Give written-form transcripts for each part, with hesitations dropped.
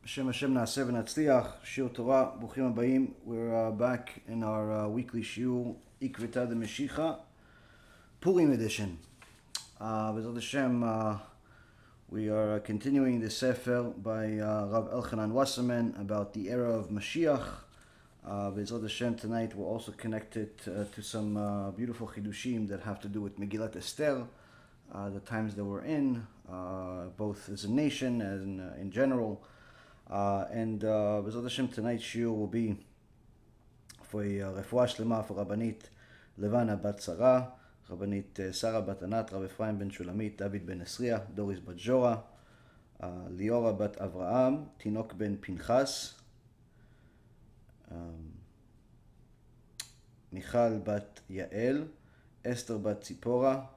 Hashem Naaseh v'Natzliach, Shiur Torah, Bruchim Habayim. We're back in our weekly shiur, EPIDEMIC, Purim edition. B'ezrat Hashem, we are continuing the Sefer by Rav Elchanan Wasserman about the era of Mashiach. B'ezrat Hashem, tonight we'll also connect it to some beautiful chidushim that have to do with Megillat Esther, the times that we're in, both as a nation and in general. And B'ezrat Hashem, tonight's shiur will be for a refuah shlema for Rabbanit Levana bat Sarah, Rabbanit Sarah bat Anat, Rav Chaim ben Shulamit, David ben Esriya, Doris bat Jora, Liora bat Avraham, Tinok ben Pinchas, Michal bat Yael, Esther bat Tzipora,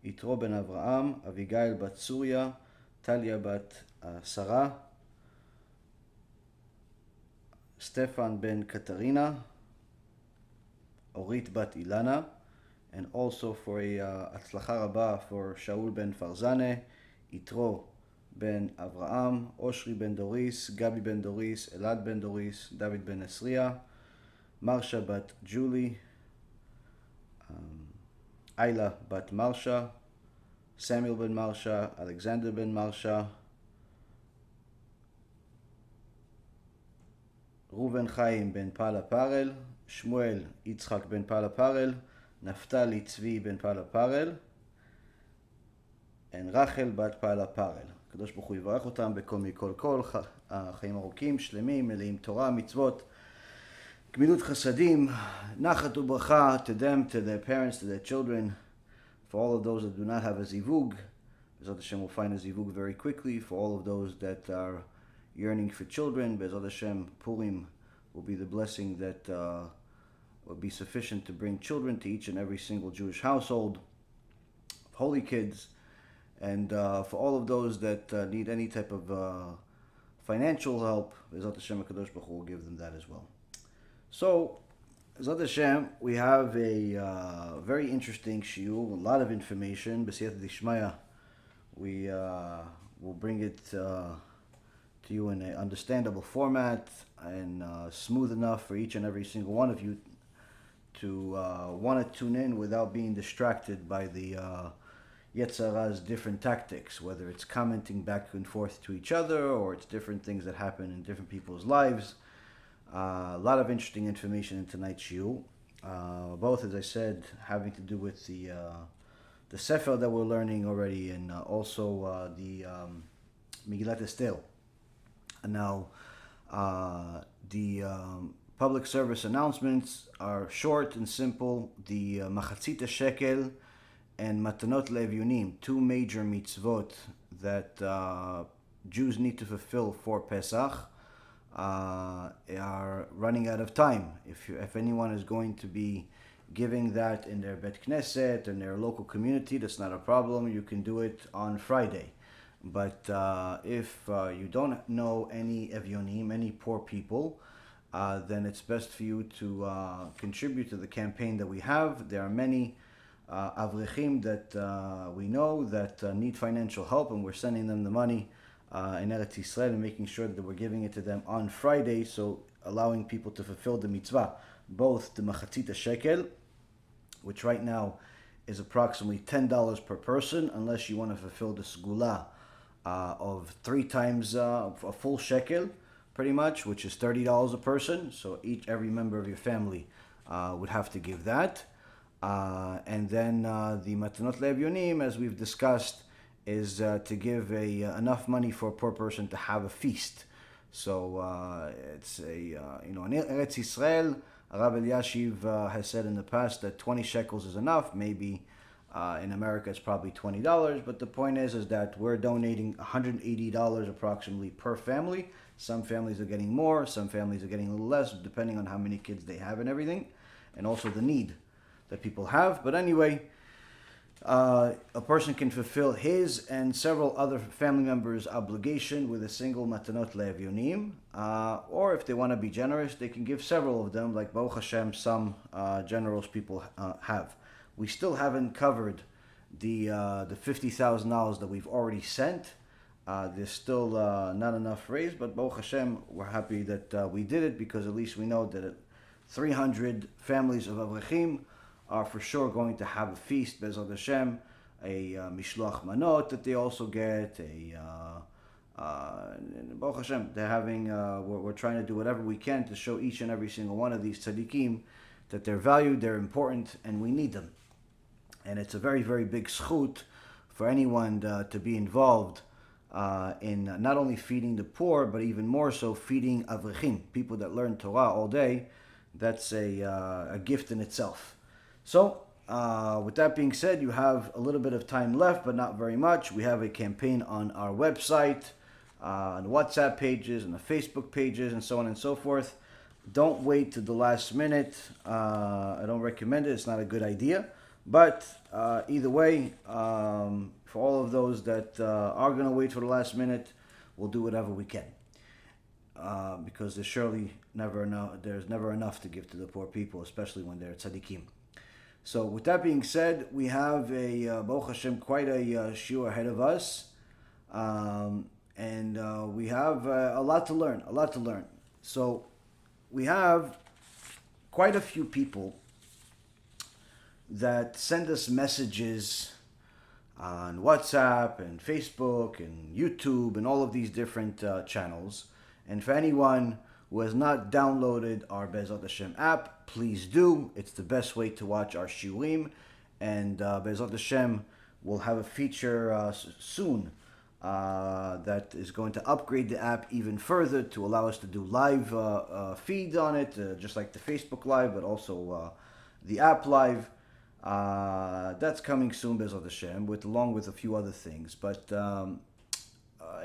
Yitro ben Avraham, Avigail bat Surya, Talia bat Sarah, Stefan ben Katarina, Orit bat Ilana, and also for a Atzlacha Rabba for Shaul ben Farzane, Yitro ben Avraham, Oshri ben Doris, Gabi ben Doris, Elad ben Doris, David ben Esriya, Marsha bat Julie, Ayla bat Marsha, Samuel ben Marsha, Alexander ben Marsha, Reuven Chaim ben Pala Parel, Shmuel Yitzchak ben Pala Parel, Naftali Tzvi ben Pala Parel, and Rachel bat Pala Parel. הקדוש ברוך הוא יברך אותם בכל מכל כל, חיים ארוכים, שלמים, מלאים תורה, מצוות, גמילות חסדים, נחת וברכה to them, to their parents, to their children. For all of those that do not have a zivug, B'ezrat Hashem will find a zivug very quickly. For all of those that are yearning for children, B'ezrat Hashem, Purim will be the blessing that will be sufficient to bring children to each and every single Jewish household, holy kids. And for all of those that need any type of financial help, B'ezrat Hashem, HaKadosh Baruch Hu will give them that as well. So, B'ezrat Hashem, we have a very interesting shiur, a lot of information. B'siyata d'shmaya, we will bring it to you in an understandable format and smooth enough for each and every single one of you to want to tune in without being distracted by the Yetzer Hara's different tactics, whether it's commenting back and forth to each other or it's different things that happen in different people's lives. A lot of interesting information in tonight's shiur, both, as I said, having to do with the Sefer that we're learning already, and also the Megillat Esther. And now, the public service announcements are short and simple. The Machatzit shekel and Matanot Levyunim, two major mitzvot that Jews need to fulfill for Pesach, are running out of time. If anyone is going to be giving that in their Bet Knesset, in their local community, that's not a problem. You can do it on Friday. But if you don't know any Evyonim, any poor people, then it's best for you to contribute to the campaign that we have. There are many Avrechim that we know that need financial help, and we're sending them the money in Eretz Yisrael and making sure that we're giving it to them on Friday, so allowing people to fulfill the mitzvah, both the Machatzit shekel, which right now is approximately $10 per person, unless you want to fulfill the segula of 3 times a full shekel, pretty much, which is $30 a person. So every member of your family would have to give that. And then the Matanot Levyunim, as we've discussed, is to give enough money for a poor person to have a feast. So it's in Eretz Yisrael, Rav Eliashiv has said in the past that 20 shekels is enough. Maybe in America it's probably $20, but the point is that we're donating $180 approximately per family. Some families are getting more, some families are getting a little less, depending on how many kids they have and everything, and also the need that people have. But anyway, a person can fulfill his and several other family members' obligation with a single Matanot Levyunim, or if they want to be generous, they can give several of them, like Baruch HaShem, some generous people have. We still haven't covered the $50,000 that we've already sent. There's still not enough raised, but Baruch Hashem, we're happy that we did it, because at least we know that 300 families of Avrechim are for sure going to have a feast, Bezrat Hashem, a mishloach manot that they also get, Baruch Hashem, they're having, we're trying to do whatever we can to show each and every single one of these tzaddikim that they're valued, they're important, and we need them. And it's a very, very big schut for anyone to be involved in not only feeding the poor, but even more so feeding Avrechim, people that learn Torah all day. That's a gift in itself. So, with that being said, you have a little bit of time left, but not very much. We have a campaign on our website, on the WhatsApp pages, and the Facebook pages, and so on and so forth. Don't wait to the last minute. I don't recommend it. It's not a good idea. But either way, for all of those that are going to wait for the last minute, we'll do whatever we can. Because there's never enough to give to the poor people, especially when they're tzaddikim. So with that being said, we have Baruch Hashem, quite a shiur ahead of us. And we have a lot to learn. So we have quite a few people that send us messages on WhatsApp and Facebook and YouTube and all of these different channels. And for anyone who has not downloaded our Bezrat Hashem app, please do. It's the best way to watch our shiurim. And Bezrat Hashem will have a feature soon that is going to upgrade the app even further to allow us to do live feeds on it, just like the Facebook Live, but also the app Live. That's coming soon, Bezrat Hashem, along with a few other things. But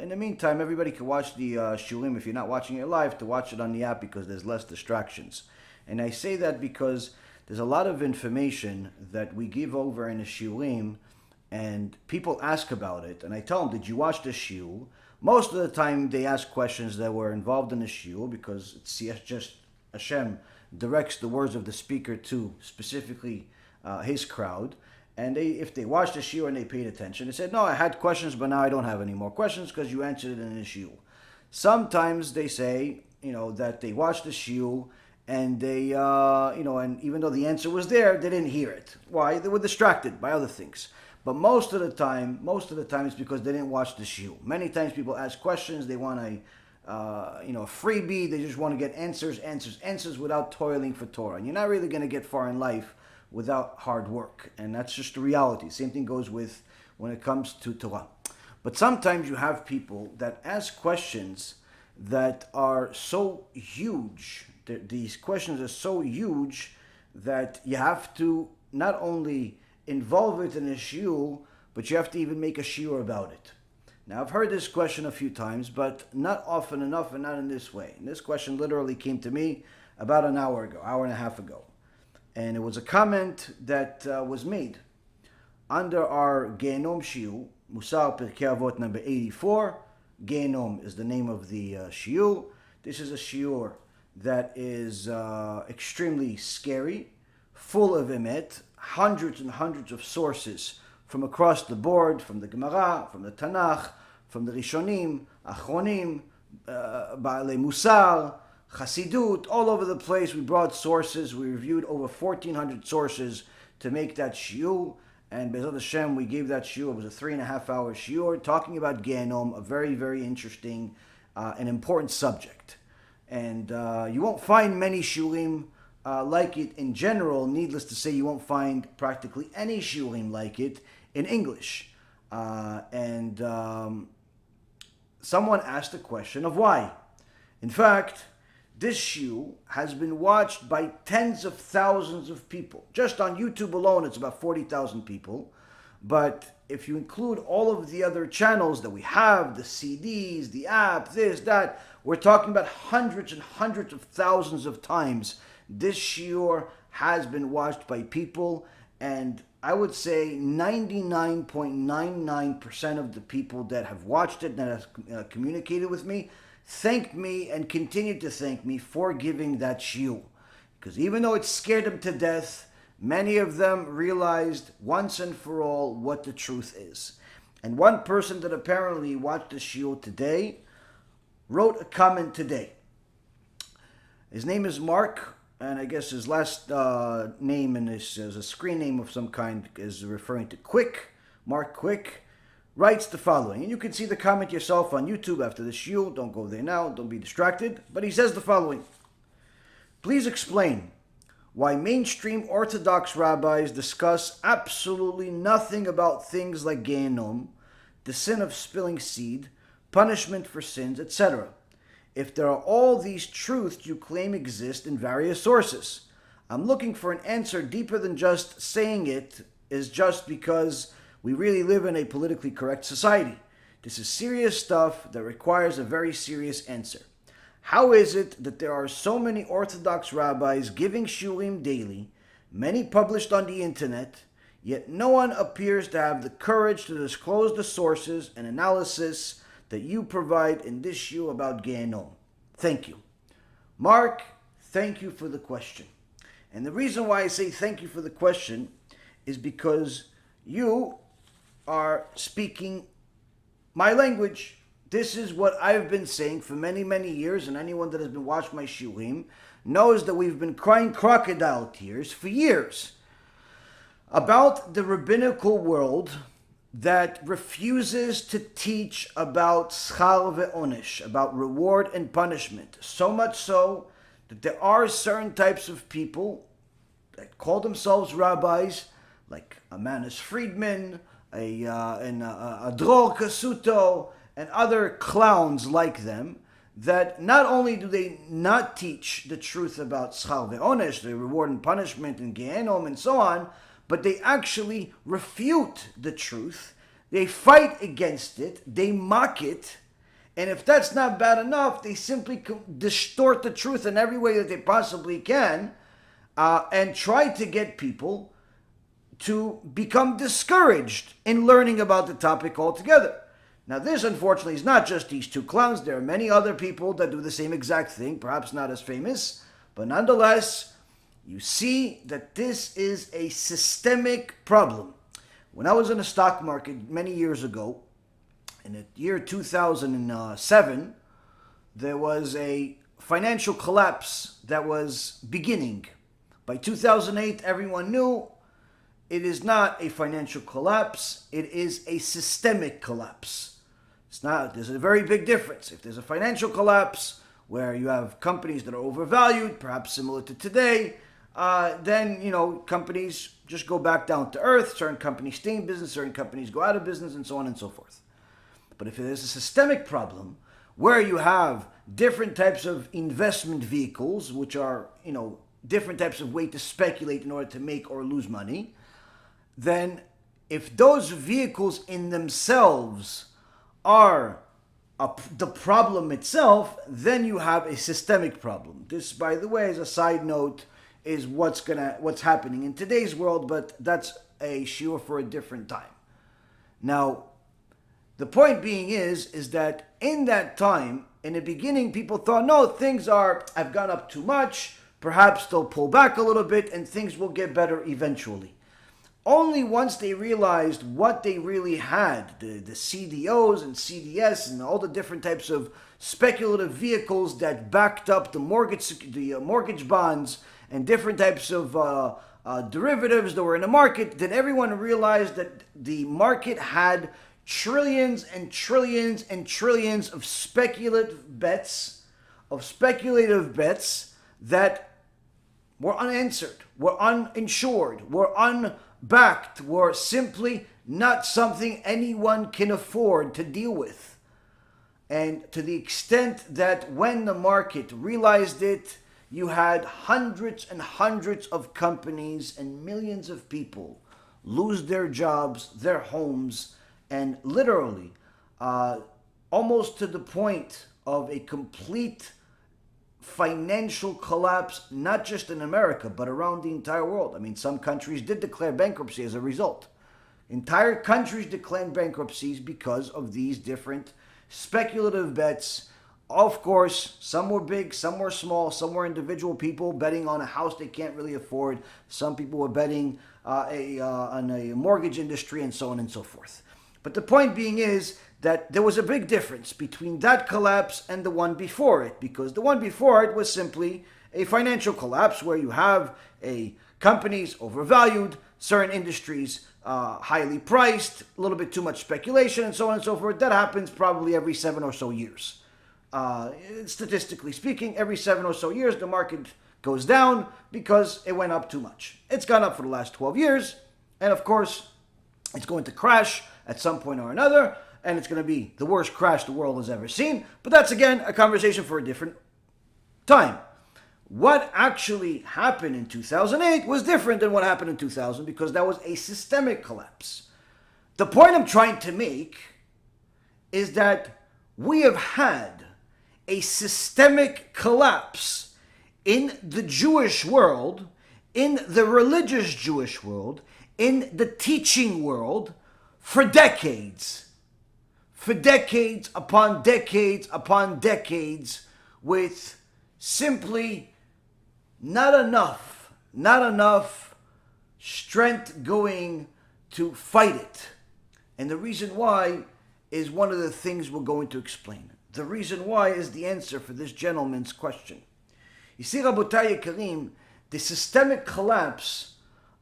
in the meantime, everybody can watch the shiurim, if you're not watching it live, to watch it on the app, because there's less distractions. And I say that because there's a lot of information that we give over in the shiurim, and people ask about it, and I tell them, did you watch the shiur? Most of the time they ask questions that were involved in the shiur, because it's just Hashem directs the words of the speaker to specifically his crowd. And if they watched the shiur and they paid attention, they said, no, I had questions, but now I don't have any more questions because you answered it in the shiur. Sometimes they say, that they watched the shiur and they, and even though the answer was there, they didn't hear it. Why? They were distracted by other things. But most of the time it's because they didn't watch the shiur. Many times people ask questions, they want a freebie, they just want to get answers without toiling for Torah. And you're not really going to get far in life without hard work. And that's just the reality. Same thing goes with when it comes to Torah. But sometimes you have people that ask questions that are so huge. These questions are so huge that you have to not only involve it in a shiur, but you have to even make a shiur about it. Now, I've heard this question a few times, but not often enough, and not in this way. And this question literally came to me about an hour and a half ago. And it was a comment that was made under our Gehinnom shiur, Musar Pirkei Avot number 84. Gehinnom is the name of the shiur. This is a shiur that is extremely scary, full of emet, hundreds and hundreds of sources from across the board, from the Gemara, from the Tanakh, from the Rishonim, Achronim, Baalei Musar, Chassidut, all over the place. We brought sources. We reviewed over 1,400 sources to make that shiur. And Bezrat Hashem, we gave that shiur. It was a 3.5-hour shiur talking about Gehinnom, a very, very interesting and important subject. And you won't find many shiurim like it in general. Needless to say, you won't find practically any shiurim like it in English. Someone asked the question of why. In fact, this shiur has been watched by tens of thousands of people. Just on YouTube alone, it's about 40,000 people. But if you include all of the other channels that we have, the CDs, the app, this, that, we're talking about hundreds and hundreds of thousands of times. This shiur has been watched by people, and I would say 99.99% of the people that have watched it, that have communicated with me, thanked me and continue to thank me for giving that shiur. Because even though it scared them to death, Many of them realized once and for all what the truth is. And one person that apparently watched the shiur today wrote a comment today. His name is Mark, and I guess his last name in this is a screen name of some kind, is referring to Quick. Mark Quick writes the following, and you can see the comment yourself on YouTube after the shiur. Don't go there now, don't be distracted. But he says the following: please explain why mainstream Orthodox rabbis discuss absolutely nothing about things like Gehinnom, the sin of spilling seed, punishment for sins, etc., if there are all these truths you claim exist in various sources. I'm looking for an answer deeper than just saying it is just because we really live in a politically correct society. This is serious stuff that requires a very serious answer. How is it that there are so many Orthodox rabbis giving shiurim daily, many published on the internet, yet no one appears to have the courage to disclose the sources and analysis that you provide in this shiur about Gehinnom? Thank you. Mark, thank you for the question. And the reason why I say thank you for the question is because you are speaking my language. This is what I've been saying for many, many years, and anyone that has been watching my shiurim knows that we've been crying crocodile tears for years about the rabbinical world that refuses to teach about schar ve'onesh, about reward and punishment. So much so that there are certain types of people that call themselves rabbis, like Amanus Friedman, a Dror Kasuto, and other clowns like them, that not only do they not teach the truth about schar ve'onesh, the reward and punishment and Gehinnom and so on, but they actually refute the truth, they fight against it, they mock it, and if that's not bad enough, they simply distort the truth in every way that they possibly can, and try to get people to become discouraged in learning about the topic altogether. Now this, unfortunately, is not just these two clowns. There are many other people that do the same exact thing, perhaps not as famous, but nonetheless, you see that this is a systemic problem. When I was in the stock market many years ago, in the year 2007, there was a financial collapse that was beginning. By 2008, everyone knew it is not a financial collapse, it is a systemic collapse. It's not, there's a very big difference. If there's a financial collapse where you have companies that are overvalued, perhaps similar to today, then, companies just go back down to earth. Certain companies stay in business, certain companies go out of business, and so on and so forth. But if there's a systemic problem where you have different types of investment vehicles, which are, different types of way to speculate in order to make or lose money, then if those vehicles in themselves are the problem itself, then you have a systemic problem. This, by the way, as a side note, is what's happening in today's world, but that's a shiur for a different time. Now, the point being is that in that time, in the beginning, people thought, no, things have gone up too much, perhaps they'll pull back a little bit and things will get better eventually. Only once they realized what they really had, the CDOs and CDS and all the different types of speculative vehicles that backed up the mortgage bonds and different types of derivatives that were in the market, then everyone realized that the market had trillions and trillions and trillions of speculative bets that were unanswered, were uninsured, were unbacked, were simply not something anyone can afford to deal with. And to the extent that when the market realized it, you had hundreds and hundreds of companies and millions of people lose their jobs, their homes, and literally almost to the point of a complete financial collapse, not just in America, but around the entire world. I mean, some countries did declare bankruptcy as a result. Entire countries declared bankruptcies because of these different speculative bets Of course, some were big, some were small, some were individual people betting on a house they can't really afford. Some people were betting on a mortgage industry and so on and so forth. But the point being is that there was a big difference between that collapse and the one before it, because the one before it was simply a financial collapse where you have companies overvalued, certain industries highly priced, a little bit too much speculation, and so on and so forth. That happens probably every 7 or so years. Statistically speaking, every 7 or so years, the market goes down because it went up too much. It's gone up for the last 12 years, and of course, it's going to crash at some point or another, and it's going to be the worst crash the world has ever seen. But that's, again, a conversation for a different time. What actually happened in 2008 was different than what happened in 2000 because that was a systemic collapse. The point I'm trying to make is that we have had a systemic collapse in the Jewish world, in the religious Jewish world, in the teaching world for decades. For decades upon decades upon decades, with simply not enough strength going to fight it. And the reason why is one of the things we're going to explain. The reason why is the answer for this gentleman's question. You see, Rabotai Yekarim, the systemic collapse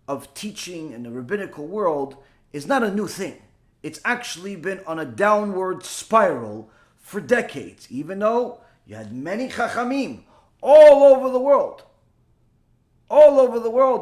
of teaching in the rabbinical world is not a new thing. It's actually been on a downward spiral for decades, even though you had many chachamim all over the world,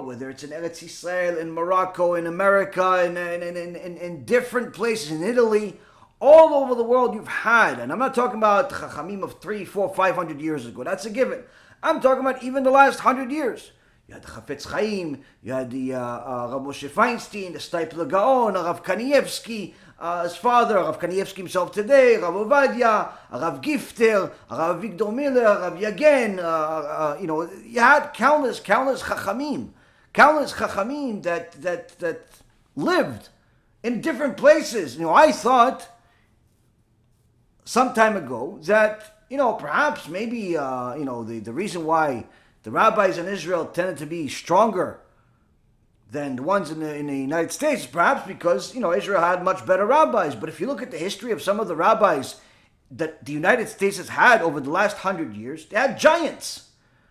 whether it's in Eretz Yisrael, in Morocco, in America, in different places, in Italy, all over the world you've had, and I'm not talking about chachamim of 300, 400, 500 years ago, that's a given. I'm talking about even the last 100 years. You had the Chafetz Chaim, you had the Rav Moshe Feinstein, the Steipler Gaon, Rav Kanievsky, his father, Rav Kanievsky himself today, Rav Ovadia, Rav Gifter, Rav Victor Miller, Rav Yagen, you had countless chachamim that lived in different places. I thought some time ago that, perhaps maybe, the reason why the rabbis in Israel tended to be stronger than the ones in the United States, perhaps because, Israel had much better rabbis. But if you look at the history of some of the rabbis that the United States has had over the last 100 years, they had giants.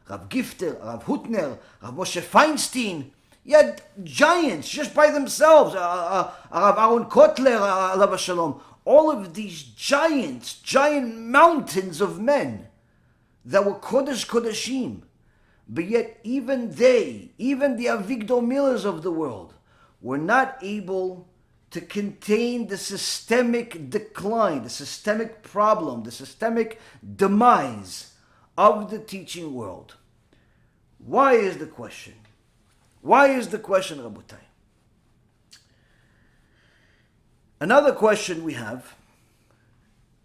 Rav Gifter, Rav Hutner, Rav Moshe Feinstein. You had giants just by themselves. Rav Aaron Kotler, alav shalom. All of these giants, giant mountains of men that were Kodesh Kodeshim. But yet even the Avigdor Millers of the world, were not able to contain the systemic decline, the systemic problem, the systemic demise of the teaching world. Why is the question? Why is the question, Rabotai? Another question we have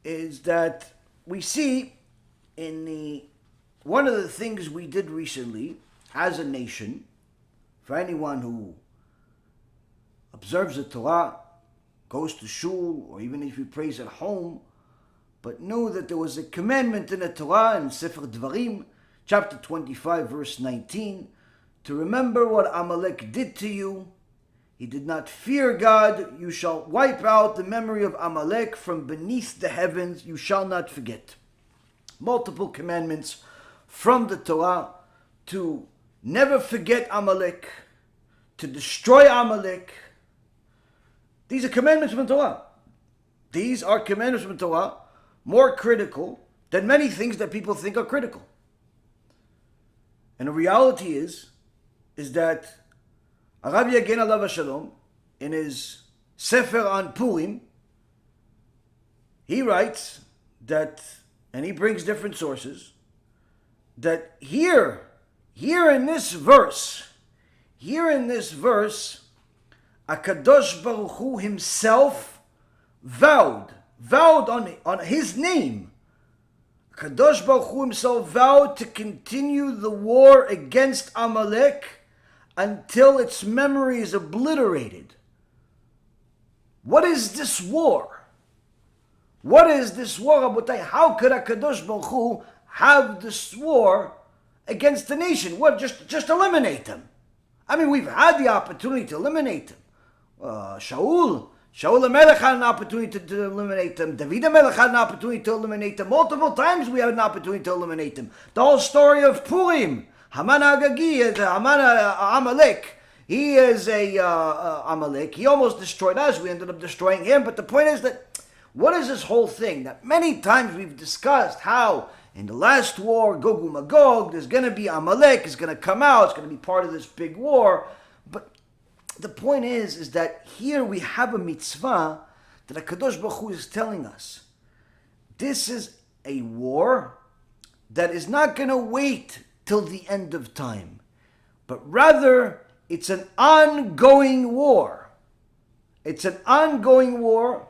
is that we see in one of the things we did recently as a nation, for anyone who observes the Torah, goes to shul, or even if he prays at home, but knew that there was a commandment in the Torah in Sefer Devarim, chapter 25, verse 19, to remember what Amalek did to you. He did not fear God. You shall wipe out the memory of Amalek from beneath the heavens. You shall not forget. Multiple commandments from the Torah to never forget Amalek, to destroy Amalek. These are commandments from the Torah. These are commandments from the Torah, more critical than many things that people think are critical. And the reality is that Rabbi Yagen alav shalom, in his Sefer on Purim, he writes that, and he brings different sources, that here in this verse, HaKadosh Baruch Hu himself vowed on his name. HaKadosh Baruch Hu himself vowed to continue the war against Amalek until its memory is obliterated. What is this war? What is this war, Rabotai? How could HaKadosh Baruch Hu have this war against the nation? What, just eliminate them? I mean, we've had the opportunity to eliminate them. Shaul HaMelech had an opportunity to eliminate them. David HaMelech had an opportunity to eliminate them. Multiple times we had an opportunity to eliminate them. The whole story of Purim, Haman Agagi, Amalek. He is a Amalek. He almost destroyed us. We ended up destroying him. But the point is that, what is this whole thing? That many times we've discussed how in the last war, Gog Magog, there's going to be Amalek, is going to come out, it's going to be part of this big war. But the point is that here we have a mitzvah that HaKadosh Baruch Hu is telling us. This is a war that is not going to wait till the end of time, but rather it's an ongoing war. It's an ongoing war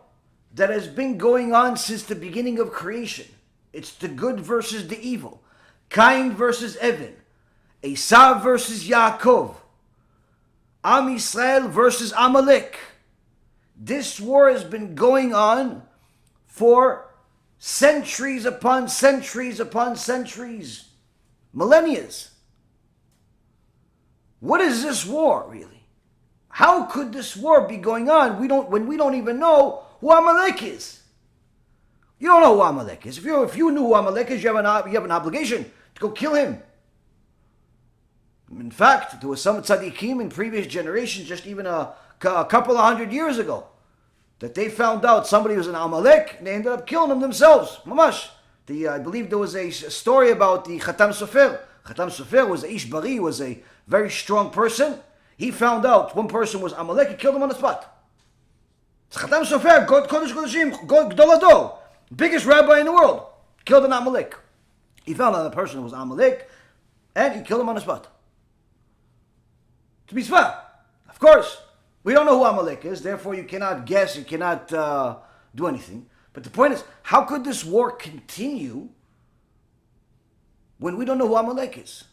that has been going on since the beginning of creation. It's the good versus the evil. Cain versus Evan. Esav versus Yaakov. Am Yisrael versus Amalek. This war has been going on for centuries upon centuries upon centuries. Millennia. What is this war, really? How could this war be going on when we don't even know who Amalek is? You don't know who Amalek is. If you knew who Amalek is, you have an obligation to go kill him. In fact, there was some tzaddikim in previous generations, just even a couple of 100 years ago, that they found out somebody was an Amalek, and they ended up killing him themselves. Mamash. I believe there was a story about the Khatam Sofer. Khatam Sofer was a Ish Bari, was a very strong person. He found out one person was Amalek, he killed him on the spot. Khatam Sofer, Kodesh Kodeshim, Gdol Ador, biggest rabbi in the world, killed an Amalek. He found out the person was Amalek, and he killed him on the spot. It's mitzvah. Of course, we don't know who Amalek is, therefore you cannot guess, you cannot do anything. But the point is, how could this war continue when we don't know who Amalek is?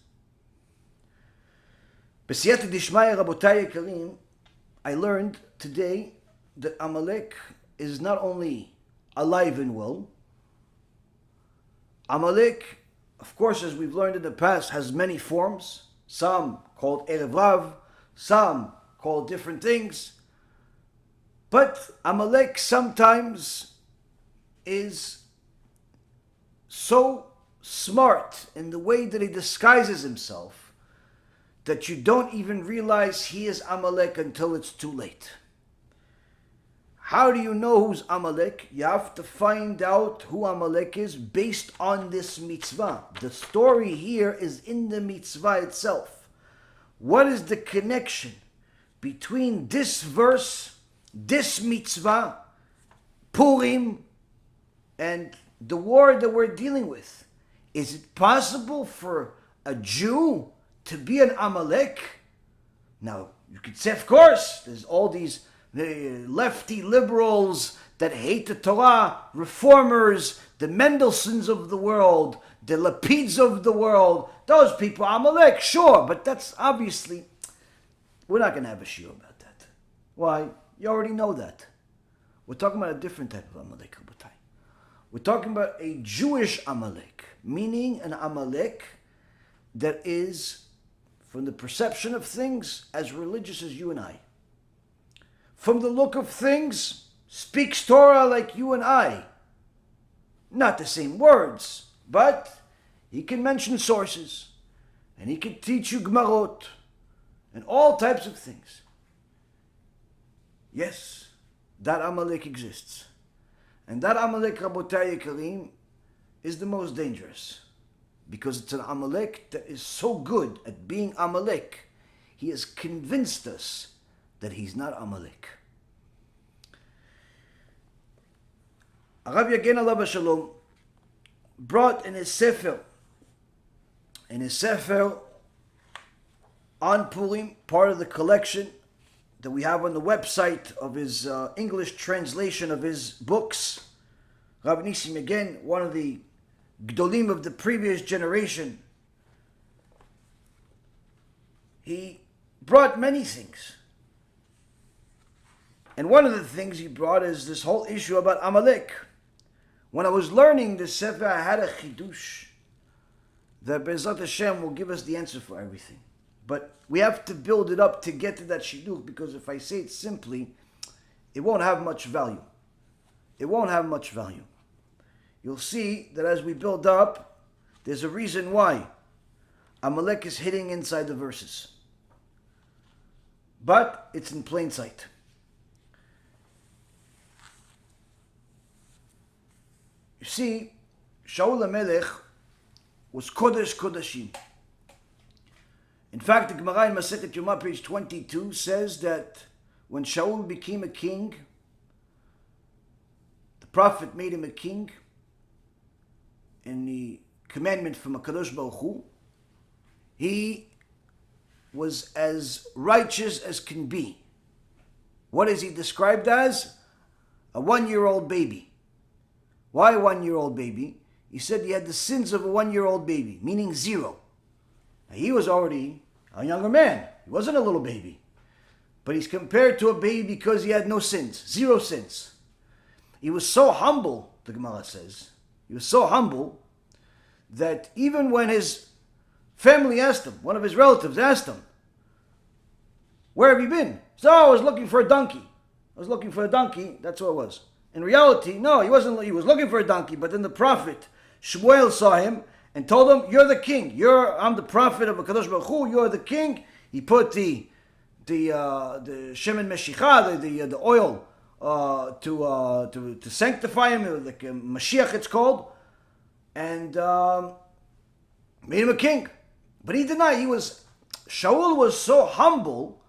B'siyata dishmaya, Rabotai Yekarim, I learned today that Amalek is not only alive and well. Amalek, of course, as we've learned in the past, has many forms. Some called Erev Rav, some called different things. But Amalek sometimes is so smart in the way that he disguises himself that you don't even realize he is Amalek until it's too late. How do you know who's Amalek? You have to find out who Amalek is based on this mitzvah. The story here is in the mitzvah itself. What is the connection between this verse, this mitzvah, Purim, and the war that we're dealing with? Is it possible for a Jew to be an Amalek? Now, you could say, of course, there's all these lefty liberals that hate the Torah, reformers, the Mendelssohns of the world, the Lapids of the world. Those people, Amalek, sure, but that's obviously, we're not going to have a shiur about that. Why? You already know that. We're talking about a different type of Amalek, Rabotai. We're talking about a Jewish Amalek, meaning an Amalek that is, from the perception of things, as religious as you and I. From the look of things, speaks Torah like you and I. Not the same words, but he can mention sources, and he can teach you Gemarot, and all types of things. Yes, that Amalek exists. And that Amalek, Rabotai Yekarim, is the most dangerous. Because it's an Amalek that is so good at being Amalek, he has convinced us that he's not Amalek. Arav Yagen Alav Shalom brought in his Sefer on Purim, part of the collection that we have on the website of his English translation of his books. Rav Nisim, again, one of the Gdolim of the previous generation, he brought many things. And one of the things he brought is this whole issue about Amalek. When I was learning the Sefer, I had a chidush that Be'ezrat Hashem will give us the answer for everything. But we have to build it up to get to that shidduch, because if I say it simply, it won't have much value. It won't have much value. You'll see that as we build up, there's a reason why Amalek is hidden inside the verses. But it's in plain sight. You see, Shaul HaMelech was Kodesh Kodashim. In fact, the Gemara in Masechet Yomah, page 22, says that when Shaul became a king, the prophet made him a king, in the commandment from HaKadosh Baruch Hu, he was as righteous as can be. What is he described as? A 1-year-old baby. Why a 1-year-old baby? He said he had the sins of a 1-year-old baby, meaning zero. Now, he was already a younger man. He wasn't a little baby. But he's compared to a baby because he had no sins, zero sins. He was so humble, the Gemara says, he was so humble that even when his family asked him, one of his relatives asked him, "Where have you been?" He said, "Oh, I was looking for a donkey. I was looking for a donkey, that's what it was." In reality, no, he wasn't. He was looking for a donkey, but then the prophet Shmuel saw him and told him, "You're the king. I'm the prophet of HaKadosh Baruch Hu. You're the king." He put the shemen meshicha, the oil to sanctify him, like Mashiach it's called, and made him a king. But he denied. Shaul was so humble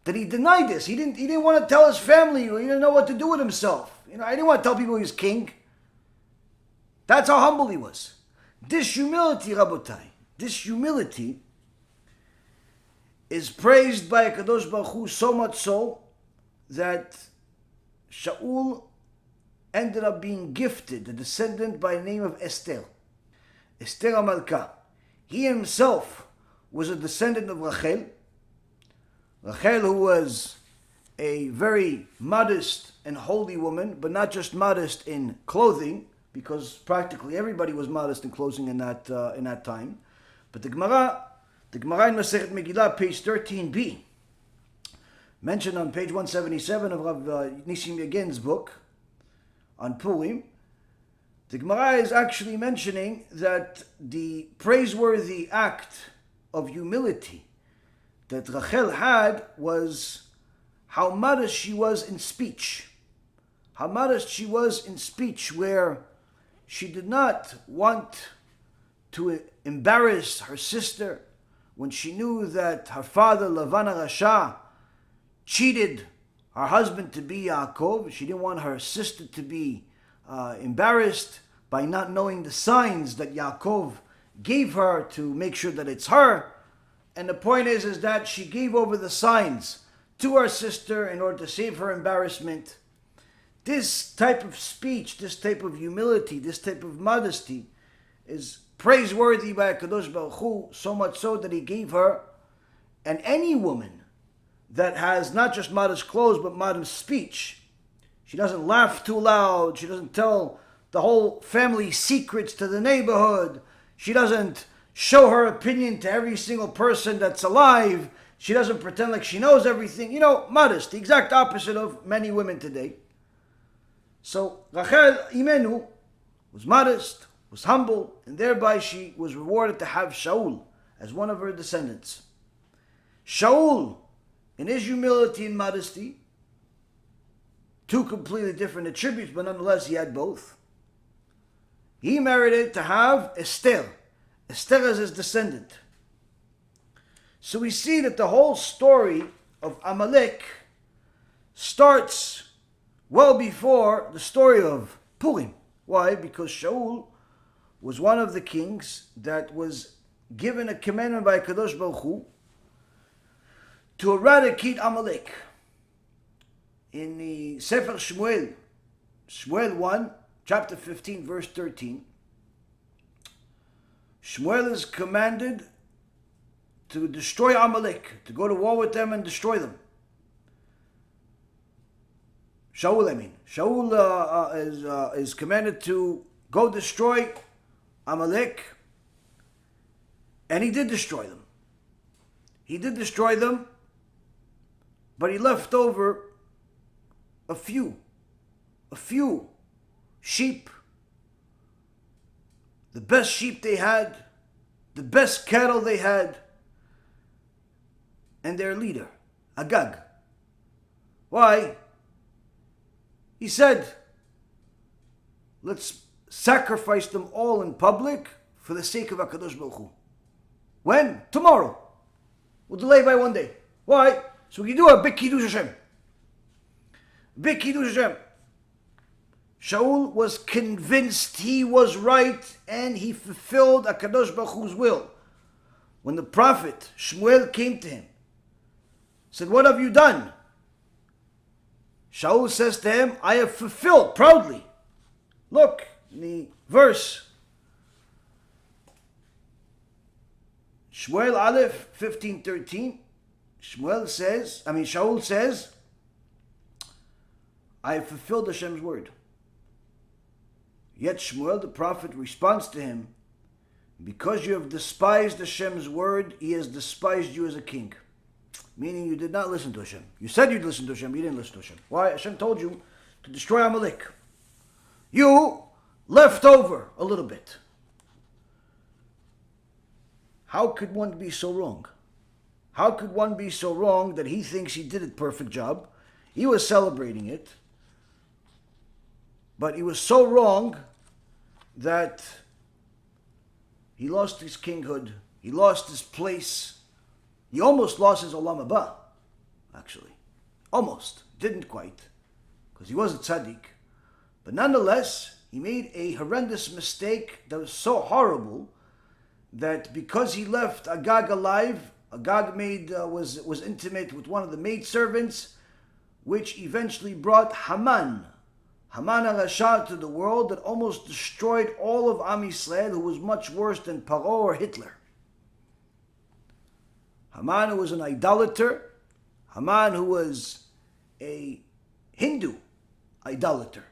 that he denied this. He didn't want to tell his family. He didn't know what to do with himself. I didn't want to tell people he was king. That's how humble he was. This humility, Rabotai, this humility is praised by HaKadosh Baruch Hu so much so that Shaul ended up being gifted a descendant by the name of Esther HaMalka. He himself was a descendant of Rachel, who was a very modest and holy woman, but not just modest in clothing, because practically everybody was modest in clothing in that time. But the Gemara in Masechet Megillah, page 13b, mentioned on page 177 of Rav Nissim Yagen's book on Purim, the Gemara is actually mentioning that the praiseworthy act of humility that Rachel had was how modest she was in speech. How modest she was in speech, where she did not want to embarrass her sister when she knew that her father, Lavan HaRasha, cheated her husband to be Yaakov. She didn't want her sister to be embarrassed by not knowing the signs that Yaakov gave her to make sure that it's her. And the point is that she gave over the signs to her sister in order to save her embarrassment. This type of speech, this type of humility, this type of modesty is praiseworthy by HaKadosh Baruch Hu, so much so that he gave her, and any woman that has not just modest clothes but modest speech. She doesn't laugh too loud. She doesn't tell the whole family secrets to the neighborhood. She doesn't show her opinion to every single person that's alive. She doesn't pretend like she knows everything. Modest, the exact opposite of many women today. So Rachel Imenu was modest, was humble, and thereby she was rewarded to have Shaul as one of her descendants. Shaul, in his humility and modesty, two completely different attributes, but nonetheless he had both. He merited to have Esther as his descendant. So we see that the whole story of Amalek starts well before the story of Purim. Why? Because Shaul was one of the kings that was given a commandment by Kadosh Baruch Hu to eradicate Amalek. In the Sefer Shmuel 1, chapter 15, verse 13, Shmuel is commanded to destroy Amalek, to go to war with them and destroy them. Shaul is commanded to go destroy Amalek. And he did destroy them. He did destroy them, but he left over a few sheep, the best sheep they had, the best cattle they had, and their leader, Agag. Why? He said, let's sacrifice them all in public for the sake of HaKadosh Baruch Hu. When? Tomorrow. We'll delay by one day. Why? So we can do a big Kiddush Hashem. Big Kiddush Hashem. Shaul was convinced he was right and he fulfilled HaKadosh Baruch Hu's will. When the prophet Shmuel came to him, said, what have you done? Shaul says to him, I have fulfilled proudly. Look, in the verse, Shmuel Aleph 15:13, Shaul says, I have fulfilled Hashem's word. Yet Shmuel the prophet responds to him, because you have despised Hashem's word, he has despised you as a king. Meaning you did not listen to Hashem. You said you'd listen to Hashem, you didn't listen to Hashem. Why? Hashem told you to destroy Amalek. You left over a little bit. How could one be so wrong? How could one be so wrong that he thinks he did a perfect job? He was celebrating it. But he was so wrong that he lost his kinghood. He lost his place. He almost lost his Olam Haba, actually. Almost. Didn't quite. Because he was a tzaddik. But nonetheless, he made a horrendous mistake that was so horrible that because he left Agag alive, Agag was intimate with one of the maidservants, which eventually brought Haman HaRasha to the world, that almost destroyed all of Am Yisrael, who was much worse than Paro or Hitler. Haman, who was an idolater, Haman, who was a Hindu idolater.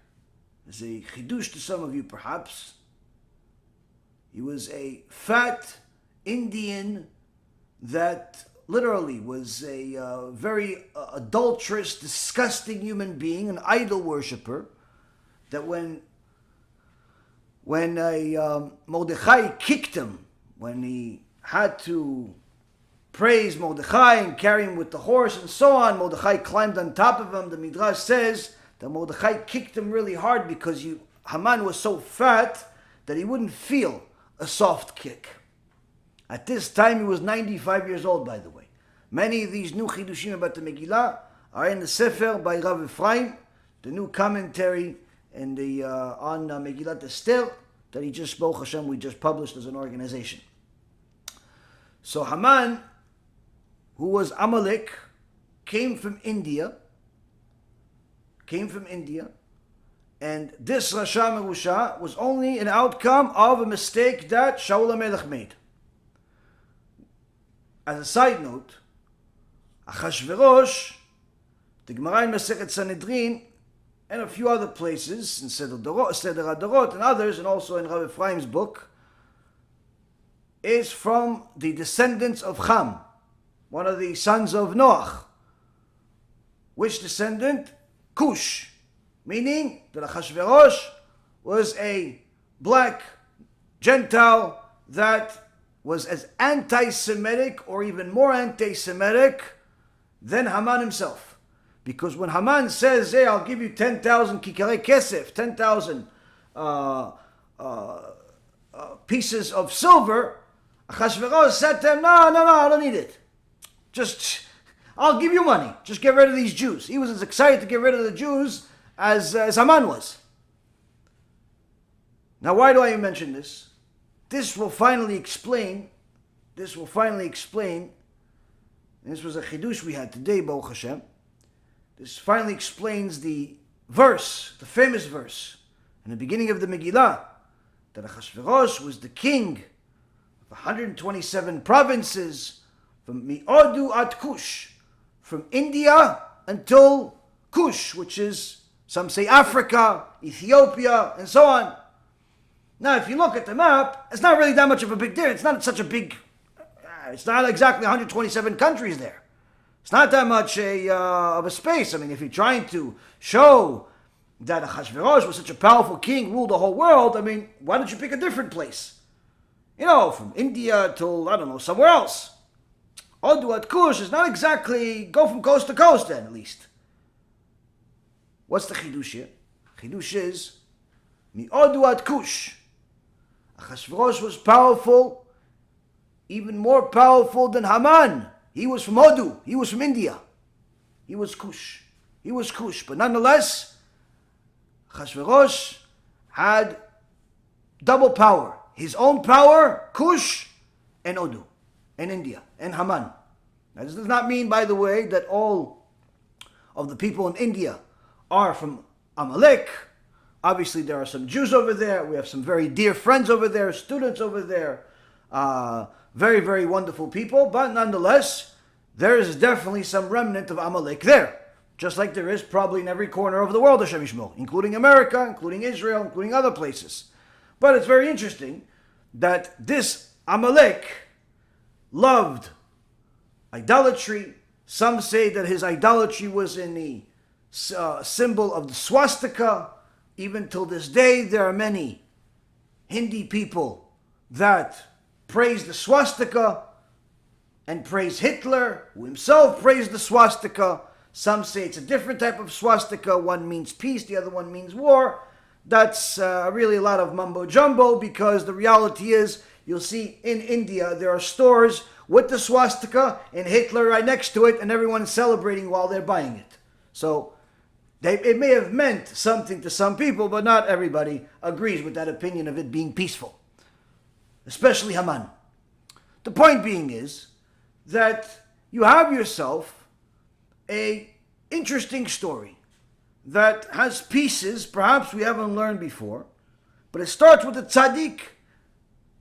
There's a chidush to some of you perhaps. He was a fat Indian that literally was a very adulterous, disgusting human being, an idol worshiper, that when Mordechai kicked him, when he had to praise Mordechai and carry him with the horse and so on, Mordechai climbed on top of him. The Midrash says that Mordechai kicked him really hard because Haman was so fat that he wouldn't feel a soft kick. At this time, he was 95 years old, by the way. Many of these new chidushim about the Megillah are in the Sefer by Rav Chaim, the new commentary on Megillat Esther that he just spoke, Hashem, we just published as an organization. So Haman, who was Amalek, came from India, and this Rasha Merusha was only an outcome of a mistake that Shaul HaMelech made. As a side note, Achashverosh, the Gemara in Masechet Sanhedrin, and a few other places, in Seder HaDorot and others, and also in Rav Ephraim's book, is from the descendants of Ham, one of the sons of Noach. Which descendant? Cush, meaning that Achashverosh was a black Gentile that was as anti-Semitic or even more anti-Semitic than Haman himself. Because when Haman says, hey, I'll give you 10,000 kikare kesef, 10,000 pieces of silver, Achashverosh said to him, no, I don't need it. Just, I'll give you money. Just get rid of these Jews. He was as excited to get rid of the Jews as Haman was. Now, why do I mention this? This will finally explain, and this was a chidush we had today, Baruch Hashem. This finally explains the verse, the famous verse, in the beginning of the Megillah, that Achashverosh was the king of 127 provinces, from Mi'odu at Kush, from India until Kush, which is, some say Africa, Ethiopia, and so on. Now, if you look at the map, it's not really that much of a big deal. It's not such a big, it's not exactly 127 countries there. It's not that much of a space. I mean, if you're trying to show that Achashverosh was such a powerful king, ruled the whole world, I mean, why don't you pick a different place? You know, from India till, I don't know, somewhere else. Odu at Kush is not exactly go from coast to coast then, at least. What's the chidush here? Chidush is, Mi Odu at Kush. Achashverosh was powerful, even more powerful than Haman. He was from Odu. He was from India. He was Kush. He was Kush. But nonetheless, Achashverosh had double power. His own power, Kush, and Odu, and India, and Haman. Now, this does not mean, by the way, that all of the people in India are from Amalek. Obviously, there are some Jews over there. We have some very dear friends over there, students over there. Very, very wonderful people. But nonetheless, there is definitely some remnant of Amalek there. Just like there is probably in every corner of the world, HaShem Yishmor, including America, including Israel, including other places. But it's very interesting that this Amalek loved idolatry. Some say that his idolatry was in the symbol of the swastika. Even till this day, there are many Hindi people that praise the swastika and praise Hitler, who himself praised the swastika. Some say it's a different type of swastika. One means peace, the other one means war. That's really a lot of mumbo jumbo, because the reality is, you'll see in India, there are stores with the swastika and Hitler right next to it, and everyone's celebrating while they're buying it. So it may have meant something to some people, but not everybody agrees with that opinion of it being peaceful, especially Haman. The point being is that you have yourself a interesting story that has pieces perhaps we haven't learned before, but it starts with a tzaddik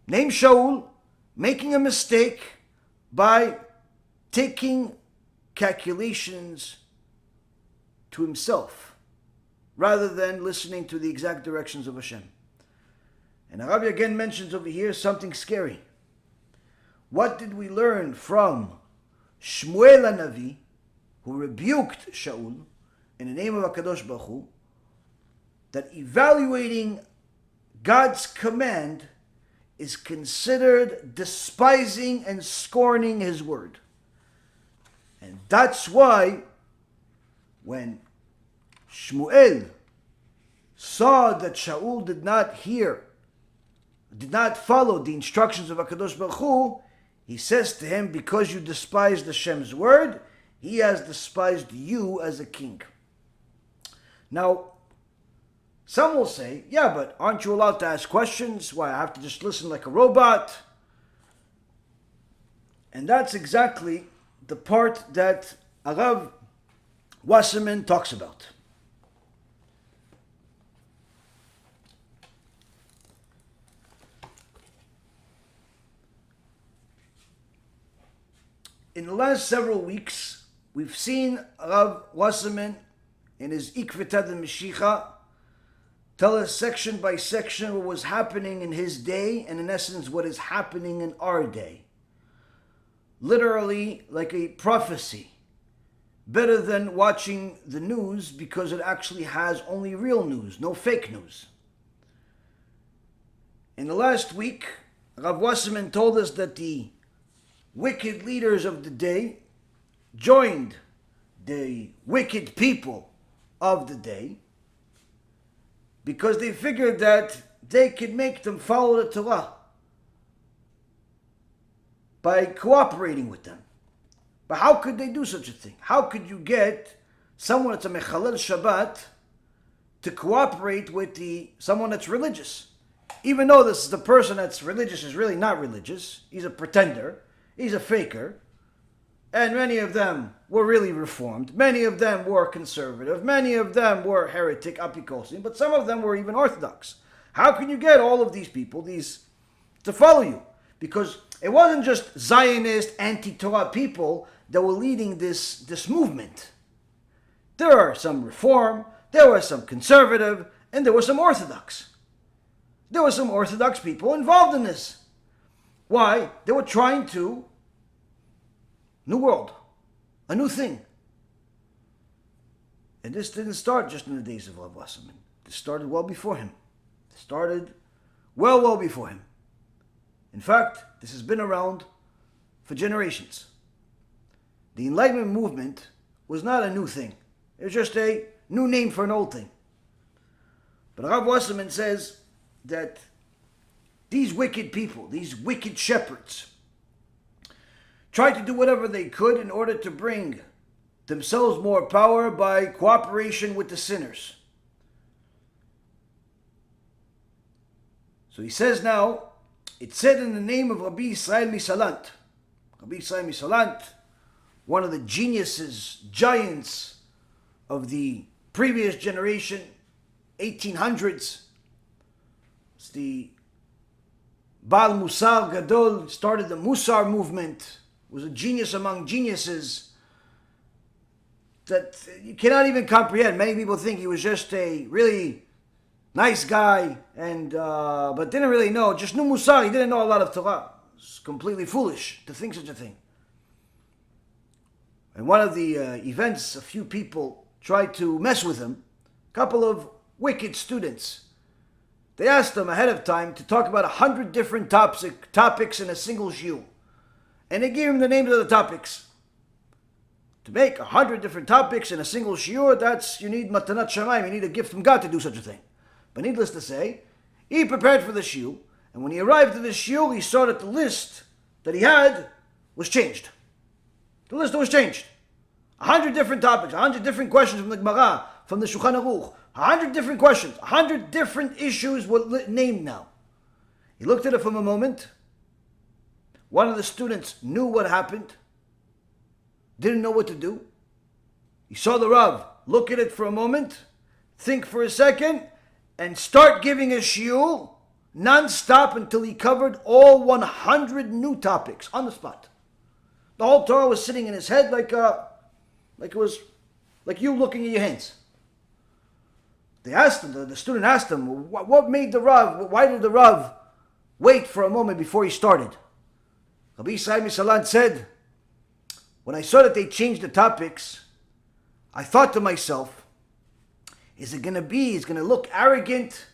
named Shaul making a mistake by taking calculations to himself rather than listening to the exact directions of HaShem. And Rabbi again mentions over here something scary. What did we learn from Shmuel HaNavi, who rebuked Shaul in the name of HaKadosh Baruch Hu, that evaluating God's command is considered despising and scorning his word. And that's why when Shmuel saw that Shaul did not follow the instructions of HaKadosh Baruch Hu, he says to him, because you despised Hashem's word, he has despised you as a king. Now, some will say, yeah, but aren't you allowed to ask questions? Why, I have to just listen like a robot? And that's exactly the part that Rav Wasserman talks about. In the last several weeks, we've seen Rav Wasserman in his Ikvetad Mashiach tell us section by section what was happening in his day, and in essence what is happening in our day. Literally like a prophecy. Better than watching the news, because it actually has only real news, no fake news. In the last week, Rav Wasserman told us that the wicked leaders of the day joined the wicked people of the day because they figured that they could make them follow the Torah by cooperating with them. But how could they do such a thing? How could you get someone that's a mechalel Shabbat to cooperate with someone that's religious? Even though this is the person that's religious is really not religious, he's a pretender, he's a faker, and many of them were really reformed, many of them were conservative, many of them were heretic, apikosim, but some of them were even orthodox. How can you get all of these people to follow you? Because it wasn't just Zionist, anti-Torah people that were leading this movement. There are some reform, there were some conservative, and there were some orthodox. there were some Orthodox people involved in this. Why? They were trying to, new world, a new thing. And this didn't start just in the days of Rav Wasserman. This started well before him. It started well before him. In fact, this has been around for generations. The Enlightenment movement was not a new thing. It was just a new name for an old thing. But Rav Wasserman says that these wicked people, these wicked shepherds, tried to do whatever they could in order to bring themselves more power by cooperation with the sinners. So he says now, it's said in the name of Rabbi Yisrael Misalant. Rabbi Yisrael Misalant, one of the geniuses, giants of the previous generation, 1800s. It's the Baal Musar Gadol, started the Musar movement, was a genius among geniuses that you cannot even comprehend. Many people think he was just a really nice guy, and but didn't really know, just knew Musar, he didn't know a lot of Torah. It's completely foolish to think such a thing. And one of the events, a few people tried to mess with him, a couple of wicked students. They asked him ahead of time to talk about 100 different topics in a single shiur. And they gave him the names of the topics. To make 100 different topics in a single shiur, you need Yirat Shamayim, you need a gift from God to do such a thing. But needless to say, he prepared for the shiur, and when he arrived at the shiur, he saw that the list that he had was changed. The list was changed. 100 different topics, 100 different questions from the Gemara, from the Shulchan Aruch, 100 different questions, 100 different issues were named now. He looked at it for a moment. One of the students knew what happened, didn't know what to do. He saw the Rav look at it for a moment, think for a second, and start giving a shiur non-stop until he covered all 100 new topics on the spot. The whole Torah was sitting in his head like it was like you looking at your hands. They asked him, the student asked him, what made the Rav, why did the Rav wait for a moment before he started? Rabbi Yisrael Misalant said, when I saw that they changed the topics, I thought to myself, is it going to look arrogant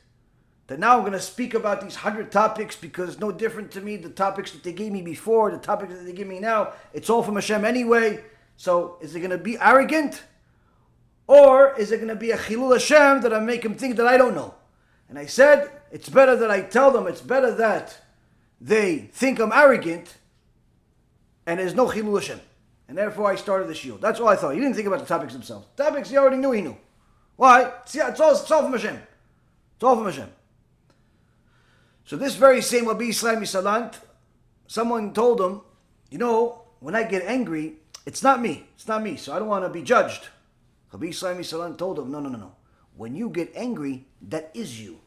that now I'm going to speak about these 100 topics because it's no different to me, the topics that they gave me before, the topics that they give me now, it's all from HaShem anyway. So is it going to be arrogant? Or is it going to be a chilul Hashem that I make them think that I don't know? And I said, it's better that I tell them, it's better that they think I'm arrogant and there's no chilul Hashem. And therefore I started the shiur. That's all I thought. He didn't think about the topics themselves. Topics he already knew he knew. Why? It's all from Hashem. It's all from Hashem. So this very same Rabbi Yisrael Misalant, someone told him, when I get angry, it's not me. It's not me. So I don't want to be judged. Rabbi Yisrael Misalant told him, no. When you get angry, that is you.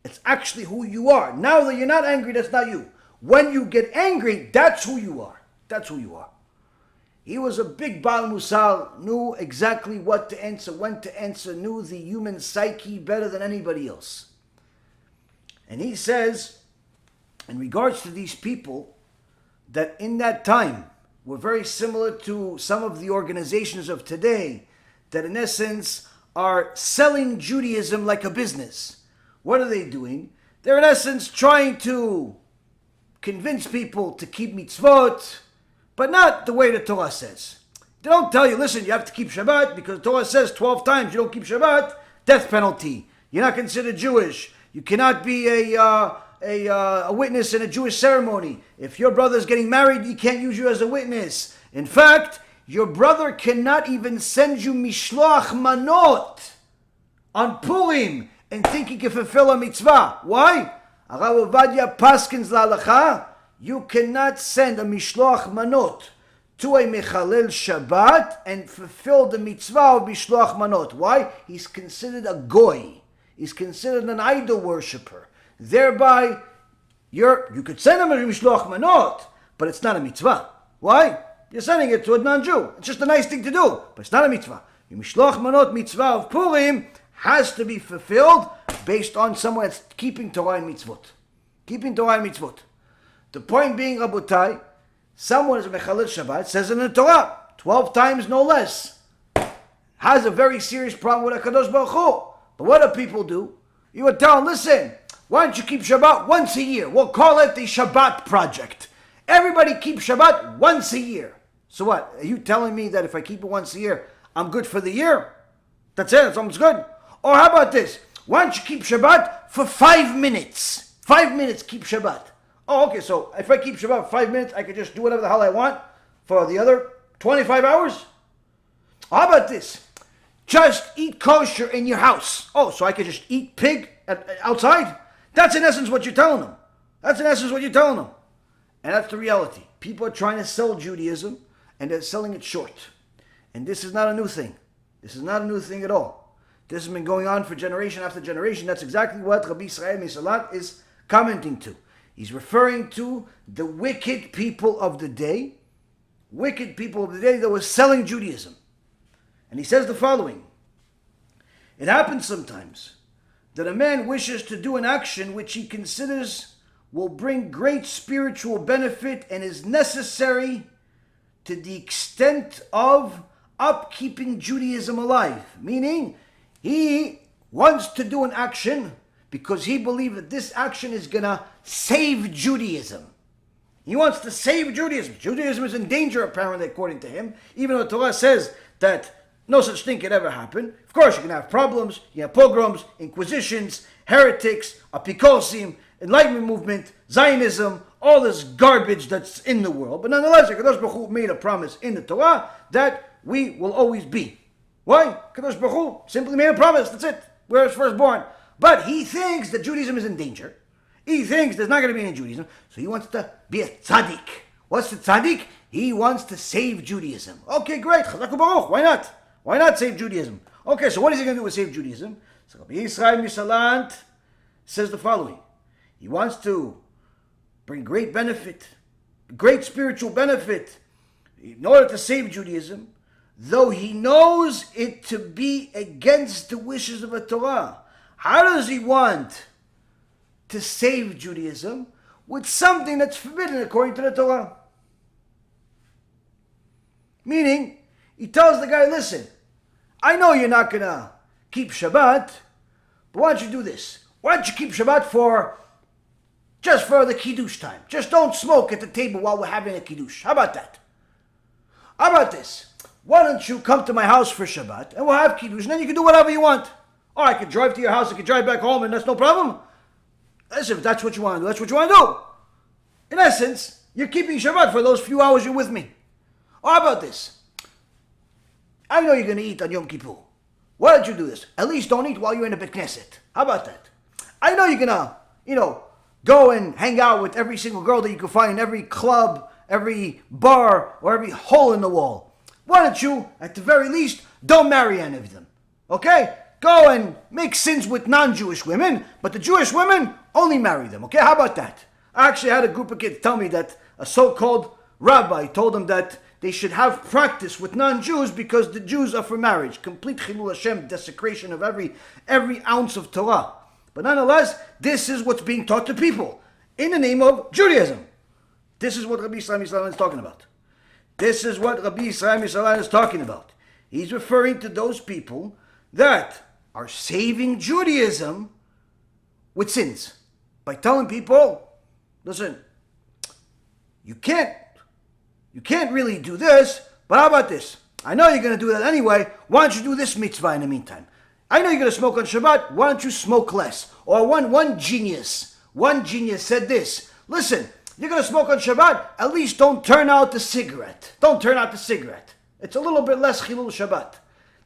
It's actually who you are. Now that you're not angry, that's not you. When you get angry, that's who you are. That's who you are. He was a big Baal Musar, knew exactly what to answer, when to answer, knew the human psyche better than anybody else. And he says, in regards to these people, that in that time were very similar to some of the organizations of today, that in essence are selling Judaism like a business. What are they doing? They're in essence trying to convince people to keep mitzvot, but not the way the Torah says. They don't tell you, listen, you have to keep Shabbat because the Torah says 12 times you don't keep Shabbat, death penalty. You're not considered Jewish. You cannot be a witness in a Jewish ceremony. If your brother's getting married, he can't use you as a witness. In fact, your brother cannot even send you mishloach manot on Purim and think he can fulfill a mitzvah. Why? Rav Ovadia paskins la'alacha, you cannot send a mishloach manot to a mechalel Shabbat and fulfill the mitzvah of mishloach manot. Why? He's considered a goy. He's considered an idol worshipper. Thereby, you could send him a mishloach manot, but it's not a mitzvah. Why? You're sending it to a non-Jew. It's just a nice thing to do, but it's not a mitzvah. The mishloach manot mitzvah of Purim has to be fulfilled based on someone that's keeping Torah and mitzvot. Keeping Torah and mitzvot. The point being, Rabotai, someone is a Mechalel Shabbat, says in the Torah, 12 times no less, has a very serious problem with HaKadosh Baruch Hu. But what do people do? You would tell them, listen, why don't you keep Shabbat once a year? We'll call it the Shabbat Project. Everybody keep Shabbat once a year. So what? Are you telling me that if I keep it once a year, I'm good for the year? That's it, that's almost good. Or how about this? Why don't you keep Shabbat for 5 minutes? 5 minutes, keep Shabbat. Oh, okay, so if I keep Shabbat for 5 minutes, I can just do whatever the hell I want for the other 25 hours? How about this? Just eat kosher in your house. Oh, so I could just eat pig outside? That's in essence what you're telling them. That's in essence what you're telling them. And that's the reality. People are trying to sell Judaism, and they're selling it short. And this is not a new thing. This is not a new thing at all. This has been going on for generation after generation. That's exactly what Rabbi Israel Misalat is commenting to. He's referring to the wicked people of the day. Wicked people of the day that were selling Judaism. And he says the following. It happens sometimes that a man wishes to do an action which he considers will bring great spiritual benefit and is necessary to the extent of upkeeping Judaism alive. Meaning, he wants to do an action because he believes that this action is going to save Judaism. He wants to save Judaism. Judaism is in danger, apparently, according to him, even though the Torah says that no such thing could ever happen. Of course, you can have problems, you have pogroms, inquisitions, heretics, apikosim, Enlightenment movement, Zionism, all this garbage that's in the world. But nonetheless, Kadosh Baruch Hu made a promise in the Torah that we will always be. Why? Kadosh Baruch Hu simply made a promise, that's it. We're his firstborn. But he thinks that Judaism is in danger. He thinks there's not going to be any Judaism, so he wants to be a tzaddik. What's the tzaddik? He wants to save Judaism. Okay, great. Chazak u'baruch. Why not? Why not save Judaism? Okay, so what is he going to do with save Judaism? So Rabbi Israel Misalant says the following. He wants to bring great benefit, great spiritual benefit, in order to save Judaism, though he knows it to be against the wishes of the Torah. How does he want to save Judaism with something that's forbidden according to the Torah? Meaning, he tells the guy, listen, I know you're not going to keep Shabbat, but why don't you do this? Why don't you keep Shabbat just for the Kiddush time? Just don't smoke at the table while we're having a Kiddush. How about that? How about this? Why don't you come to my house for Shabbat and we'll have Kiddush and then you can do whatever you want. Or I could drive to your house, I could drive back home and that's no problem. Listen, if that's what you want to do, that's what you want to do. In essence, you're keeping Shabbat for those few hours you're with me. Or how about this? I know you're going to eat on Yom Kippur. Why don't you do this? At least don't eat while you're in a Bet Knesset. How about that? I know you're going to, go and hang out with every single girl that you can find in every club, every bar, or every hole in the wall. Why don't you, at the very least, don't marry any of them? Okay? Go and make sins with non-Jewish women, but the Jewish women, only marry them. Okay? How about that? I actually had a group of kids tell me that a so-called rabbi told them that they should have practice with non-Jews because the Jews are for marriage. Complete Chilul Hashem, desecration of every ounce of Torah. But nonetheless, this is what's being taught to people in the name of Judaism. This is what Rabbi Israel is talking about. This is what Rabbi Israel is talking about. He's referring to those people that are saving Judaism with sins. By telling people, listen, you can't really do this, but how about this? I know you're going to do that anyway. Why don't you do this mitzvah in the meantime? I know you're going to smoke on Shabbat. Why don't you smoke less? Or one genius said this. Listen, you're going to smoke on Shabbat. At least don't turn out the cigarette. Don't turn out the cigarette. It's a little bit less Chilul Shabbat.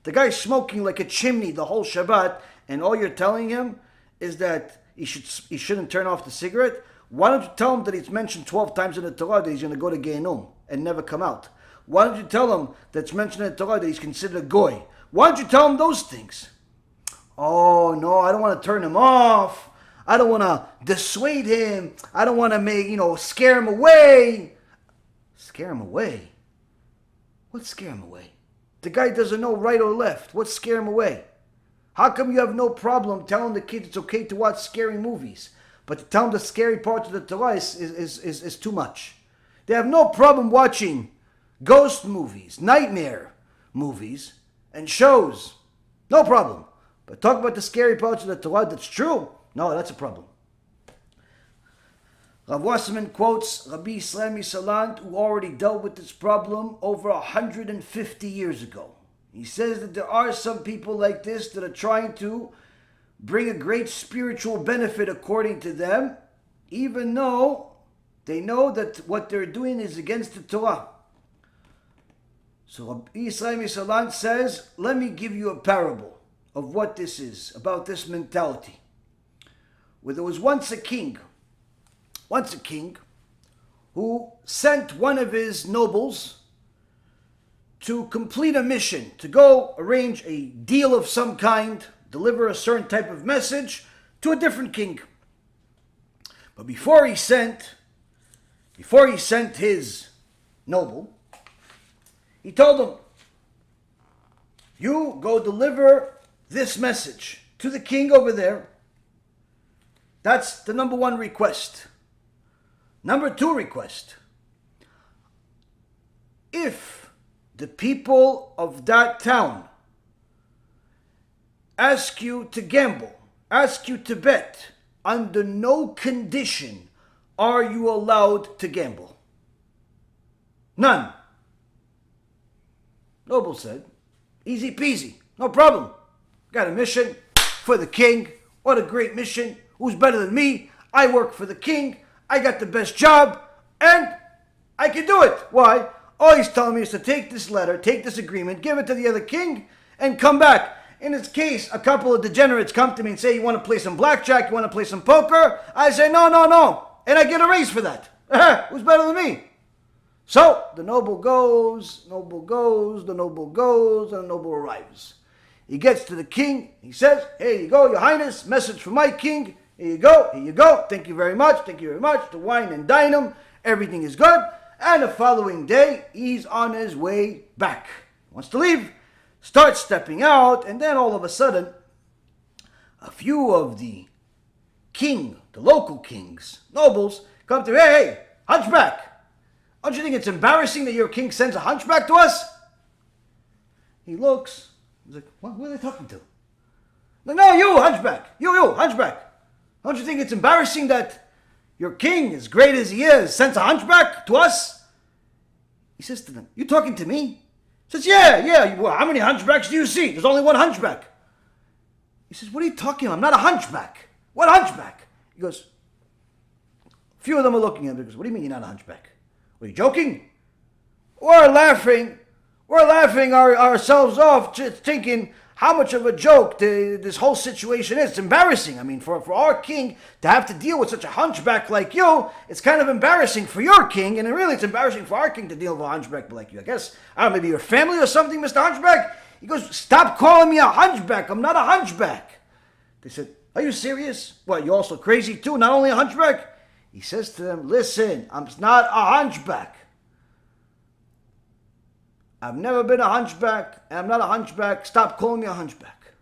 The guy's smoking like a chimney the whole Shabbat, and all you're telling him is that he shouldn't turn off the cigarette. Why don't you tell him that it's mentioned 12 times in the Torah that he's going to go to Gehinnom and never come out? Why don't you tell him that it's mentioned in the Torah that he's considered a goy? Why don't you tell him those things? Oh, no, I don't want to turn him off. I don't want to dissuade him. I don't want to scare him away. Scare him away? What scare him away? The guy doesn't know right or left. What scare him away? How come you have no problem telling the kids it's okay to watch scary movies, but to tell them the scary parts of the Torah is too much? They have no problem watching ghost movies, nightmare movies, and shows. No problem. But talk about the scary parts of the Torah that's true? No, that's a problem. Rav Wasserman quotes Rabbi Yisrael Misalant, who already dealt with this problem over 150 years ago. He says that there are some people like this that are trying to bring a great spiritual benefit according to them, even though they know that what they're doing is against the Torah. So Rabbi Yisrael Misalant says, let me give you a parable of what this is, about this mentality. Where there was once a king who sent one of his nobles to complete a mission, to go arrange a deal of some kind, deliver a certain type of message to a different king. But before he sent his noble, he told him, you go deliver this message to the king over there. That's the number one request. Number two request. If the people of that town ask you to gamble, ask you to bet, under no condition are you allowed to gamble. None. Noble said, easy peasy, no problem. Got a mission for the king. What a great mission. Who's better than me? I work for the king. I got the best job. And I can do it. Why? All he's telling me is to take this letter, take this agreement, give it to the other king, and come back. In this case, a couple of degenerates come to me and say, you want to play some blackjack? You want to play some poker? I say, no. And I get a raise for that. Who's better than me? So the noble goes, and the noble arrives. He gets to the king. He says, here you go, your highness, message from my king. Here you go. Thank you very much. To wine and dine him. Everything is good. And the following day, he's on his way back. He wants to leave, starts stepping out, and then all of a sudden, a few of the local kings, nobles, come to him, hey, hunchback, don't you think it's embarrassing that your king sends a hunchback to us? He looks, he's like, what, who are they talking to? No, you, hunchback, you, hunchback. Don't you think it's embarrassing that your king, as great as he is, sends a hunchback to us? He says to them, you talking to me? He says, yeah. Well, how many hunchbacks do you see? There's only one hunchback. He says, what are you talking about? I'm not a hunchback. What hunchback? He goes, a few of them are looking at him. He goes, what do you mean you're not a hunchback? Are you joking? We're laughing ourselves off, just thinking how much of a joke this whole situation is. It's embarrassing. I mean, for our king to have to deal with such a hunchback like you, it's kind of embarrassing for your king, and really it's embarrassing for our king to deal with a hunchback like you. I guess, I don't know, maybe your family or something, Mr. Hunchback? He goes, stop calling me a hunchback. I'm not a hunchback. They said, are you serious? What, you're also crazy too? Not only a hunchback? He says to them, listen, I'm not a hunchback. I've never been a hunchback, and I'm not a hunchback. Stop calling me a hunchback.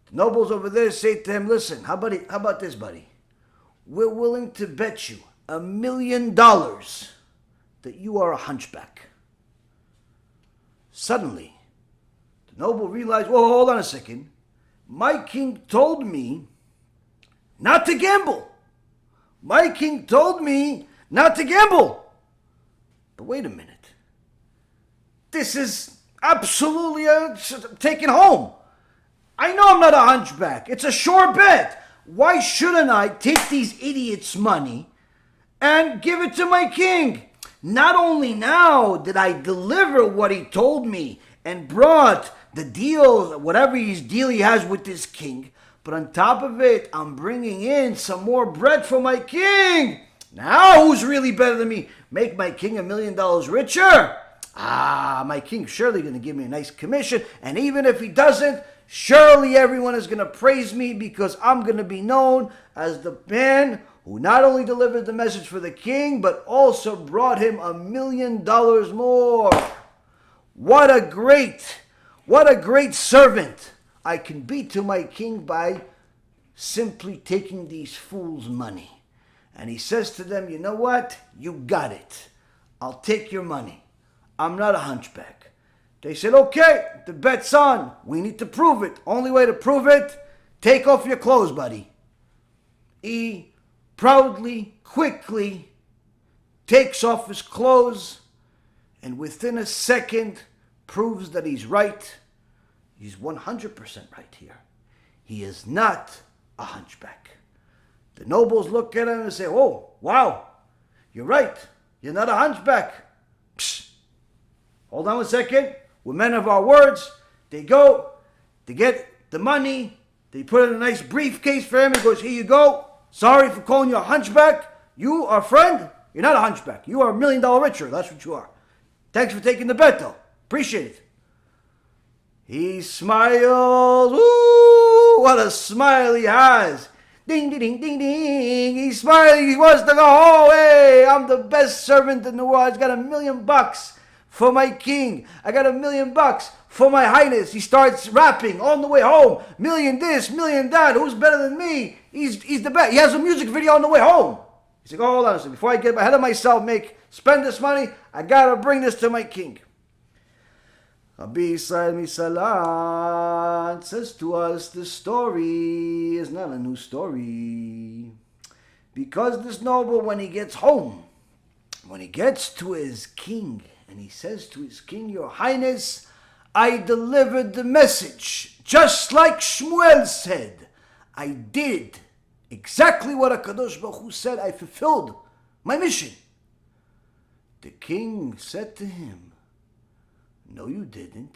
The nobles over there say to him, listen, how about this, buddy? We're willing to bet you $1 million that you are a hunchback. Suddenly, the noble realized, whoa, hold on a second. My king told me not to gamble. My king told me not to gamble. But wait a minute. This is absolutely taken home. I know I'm not a hunchback. It's a sure bet. Why shouldn't I take these idiots' money and give it to my king? Not only now did I deliver what he told me and brought the deal, whatever deal he has with this king, but on top of it, I'm bringing in some more bread for my king. Now who's really better than me? Make my king $1 million richer? My king's surely going to give me a nice commission. And even if he doesn't, surely everyone is going to praise me because I'm going to be known as the man who not only delivered the message for the king, but also brought him $1 million more. What a great servant. I can be to my king by simply taking these fools' money. And he says to them, you know what? You got it. I'll take your money. I'm not a hunchback. They said, okay, the bet's on. We need to prove it. Only way to prove it, take off your clothes, buddy. He proudly, quickly takes off his clothes, and within a second proves that he's right. He's 100% right here. He is not a hunchback. The nobles look at him and say, oh, wow, you're right. You're not a hunchback. Psst. Hold on a second. We're men of our words. They go, they get the money, they put it in a nice briefcase for him. He goes, here you go. Sorry for calling you a hunchback. You are a friend. You're not a hunchback. You are $1 million richer. That's what you are. Thanks for taking the bet, though. Appreciate it. He smiles. Ooh, what a smile he has. Ding, ding, ding, ding, ding. He's smiling. He wants to go, oh, hey, I'm the best servant in the world. I've got $1 million for my king. I got $1 million for my highness. He starts rapping on the way home. Million this, million that. Who's better than me? He's the best. He has a music video on the way home. He's like, oh, hold on a second. Before I get ahead of myself, spend this money, I got to bring this to my king. Rabbi Yisrael Misalan says to us, this story is not a new story. Because this noble, when he gets home, when he gets to his king, and he says to his king, Your Highness, I delivered the message, just like Shmuel said. I did exactly what HaKadosh Baruch Hu said. I fulfilled my mission. The king said to him, No, you didn't.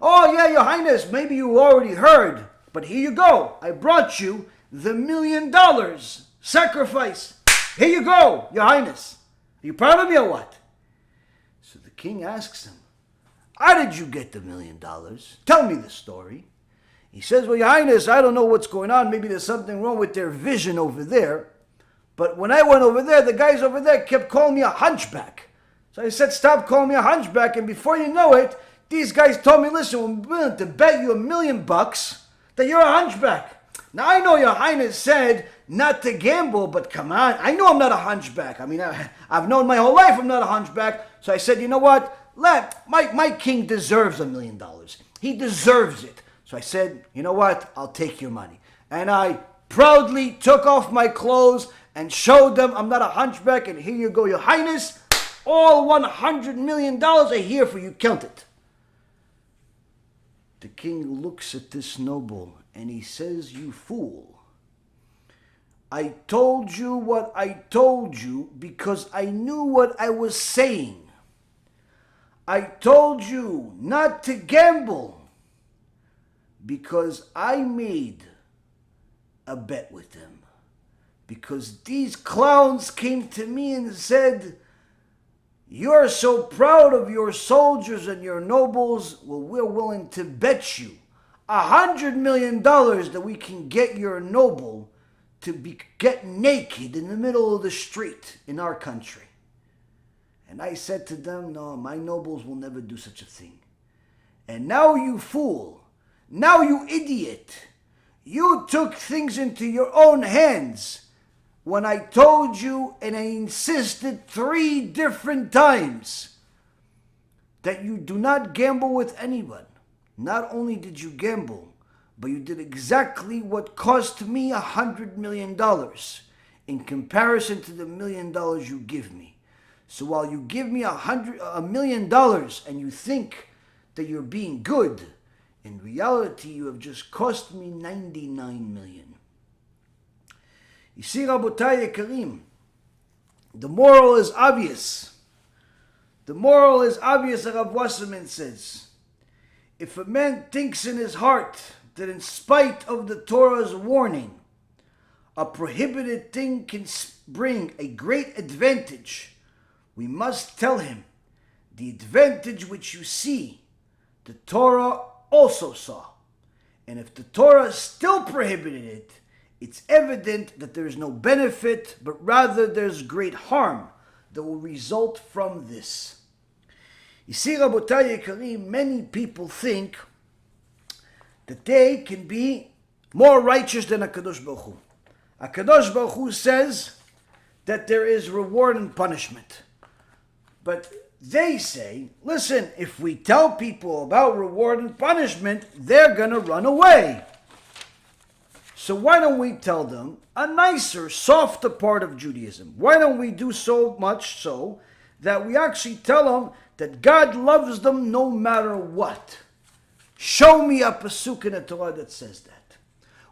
Oh, yeah, Your Highness, maybe you already heard, but here you go. I brought you the $1 million sacrifice. Here you go, Your Highness. Are you proud of me or what? So the king asks him, how did you get the $1 million? Tell me the story. He says, well, Your Highness, I don't know what's going on. Maybe there's something wrong with their vision over there. But when I went over there, the guys over there kept calling me a hunchback. So I said, stop calling me a hunchback. And before you know it, these guys told me, listen, we're willing to bet you $1 million that you're a hunchback. Now, I know Your Highness said not to gamble, but come on. I know I'm not a hunchback. I mean, I've known my whole life I'm not a hunchback. So I said, you know what? My king deserves $1 million. He deserves it. So I said, you know what? I'll take your money. And I proudly took off my clothes and showed them I'm not a hunchback. And here you go, Your Highness. All $100 million are here for you. Count it. The king looks at this noble and he says, you fool. I told you what I told you because I knew what I was saying. I told you not to gamble because I made a bet with them. Because these clowns came to me and said, you're so proud of your soldiers and your nobles, well, we're willing to bet you $100 million that we can get your noble to get naked in the middle of the street in our country. And I said to them, no, my nobles will never do such a thing. And now you fool, now you idiot, you took things into your own hands when I told you and I insisted 3 different times that you do not gamble with anyone. Not only did you gamble, but you did exactly what cost me $100 million in comparison to the $1 million you give me. So while you give me $1 million and you think that you're being good, in reality you have just cost me $99 million. You see, Rabotai Yekarim, the moral is obvious. The moral is obvious, as Rav Wasserman says. If a man thinks in his heart that in spite of the Torah's warning, a prohibited thing can bring a great advantage, we must tell him, the advantage which you see, the Torah also saw. And if the Torah still prohibited it, it's evident that there is no benefit, but rather there's great harm that will result from this. You see, Rabotai Yekarim, many people think that they can be more righteous than HaKadosh Baruch Hu. HaKadosh Baruch Hu says that there is reward and punishment. But they say, listen, if we tell people about reward and punishment, they're going to run away. So why don't we tell them a nicer, softer part of Judaism? Why don't we do so much so that we actually tell them that God loves them no matter what? Show me a pasuk in the Torah that says that.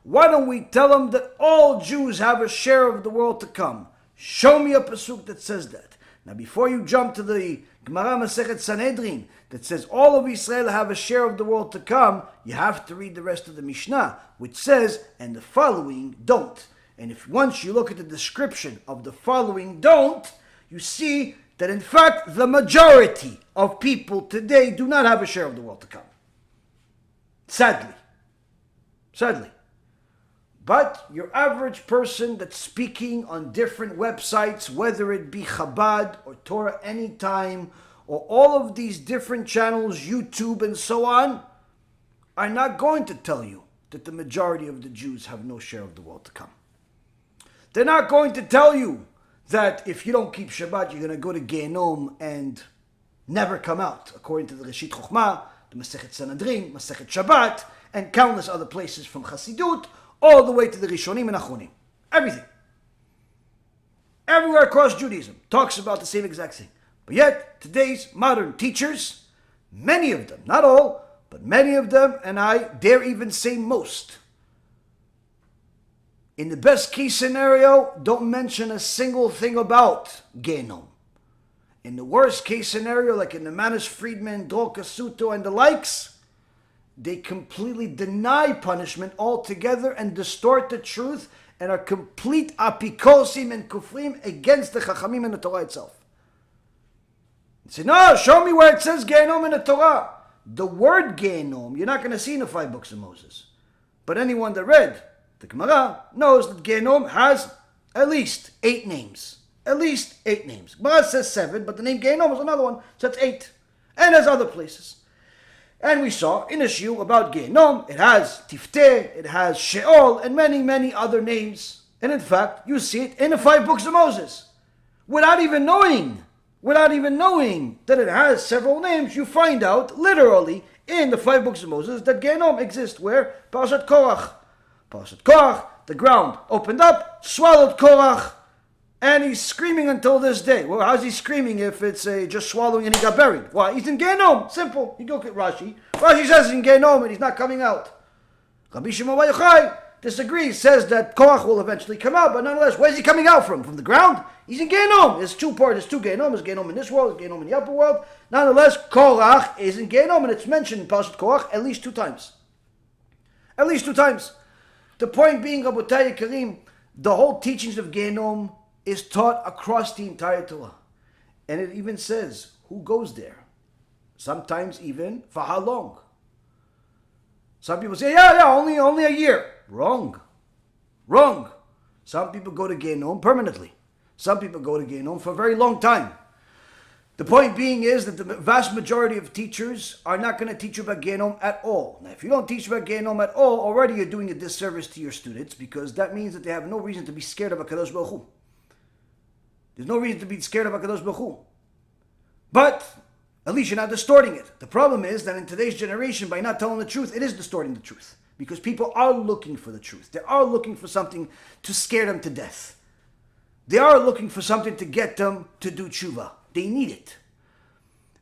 Why don't we tell them that all Jews have a share of the world to come? Show me a pasuk that says that. Now before you jump to the Gemara Masechet Sanhedrin that says all of Israel have a share of the world to come, you have to read the rest of the Mishnah, which says, and the following don't. And if once you look at the description of the following don't, you see that in fact the majority of people today do not have a share of the world to come. Sadly. But your average person that's speaking on different websites, whether it be Chabad or Torah Anytime, or all of these different channels, YouTube and so on, are not going to tell you that the majority of the Jews have no share of the world to come. They're not going to tell you that if you don't keep Shabbat, you're going to go to Gehinnom and never come out, according to the Reshit Chochmah, the Masechet Sanhedrin, Masechet Shabbat, and countless other places from Chassidut, all the way to the Rishonim and Achronim. Everything. Everywhere across Judaism talks about the same exact thing. But yet, today's modern teachers, many of them, not all, but many of them, and I dare even say most, in the best case scenario, don't mention a single thing about Gehinnom. In the worst case scenario, like in the Manis Friedman, Dror Kasuto, and the likes, they completely deny punishment altogether and distort the truth and are complete apikosim and kufrim against the Chachamim and the Torah itself. They say, no, show me where it says Gehinnom in the Torah. The word Gehinnom, you're not going to see in the 5 books of Moses. But anyone that read the Gemara knows that Gehinnom has at least 8 names. At least 8 names. Gemara says 7, but the name Gehinnom is another one, so that's 8. And there's other places. And we saw in a shiur about Gehinnom, it has Tifteh, it has Sheol, and many, many other names. And in fact, you see it in the 5 books of Moses. Without even knowing that it has several names, you find out literally in the 5 books of Moses that Gehinnom exists. Where? Parashat Korach. Parashat Korach, the ground opened up, swallowed Korach, and he's screaming until this day. Well, how's he screaming if it's just swallowing and he got buried? Why? He's in Gehinnom. Simple. You look at Rashi. Rashi says he's in Gehinnom and he's not coming out. Rabbi Shimon Bar Yochai disagrees, says that Korach will eventually come out, but nonetheless, where's he coming out from? From the ground? He's in Gehinnom. There's 2 parts. There's 2 Gehinnom. There's Gehinnom in this world, there's Gehinnom in the upper world. Nonetheless, Korach is in Gehinnom, and it's mentioned in Parashat Korach at least 2 times. At least 2 times. The point being, Rabotai Karim, the whole teachings of Gehinnom is taught across the entire Torah. And it even says who goes there. Sometimes even for how long. Some people say, only a year. Wrong. Some people go to Gehinnom permanently. Some people go to Gehinnom for a very long time. The point being is that the vast majority of teachers are not going to teach you about Gehinnom at all. Now, if you don't teach about Gehinnom at all, already you're doing a disservice to your students, because that means that they have no reason to be scared of HaKadosh Baruch Hu. There's no reason to be scared of HaKadosh Baruch Hu. But at least you're not distorting it. The problem is that in today's generation, by not telling the truth, it is distorting the truth. Because people are looking for the truth. They are looking for something to scare them to death. They are looking for something to get them to do tshuva. They need it.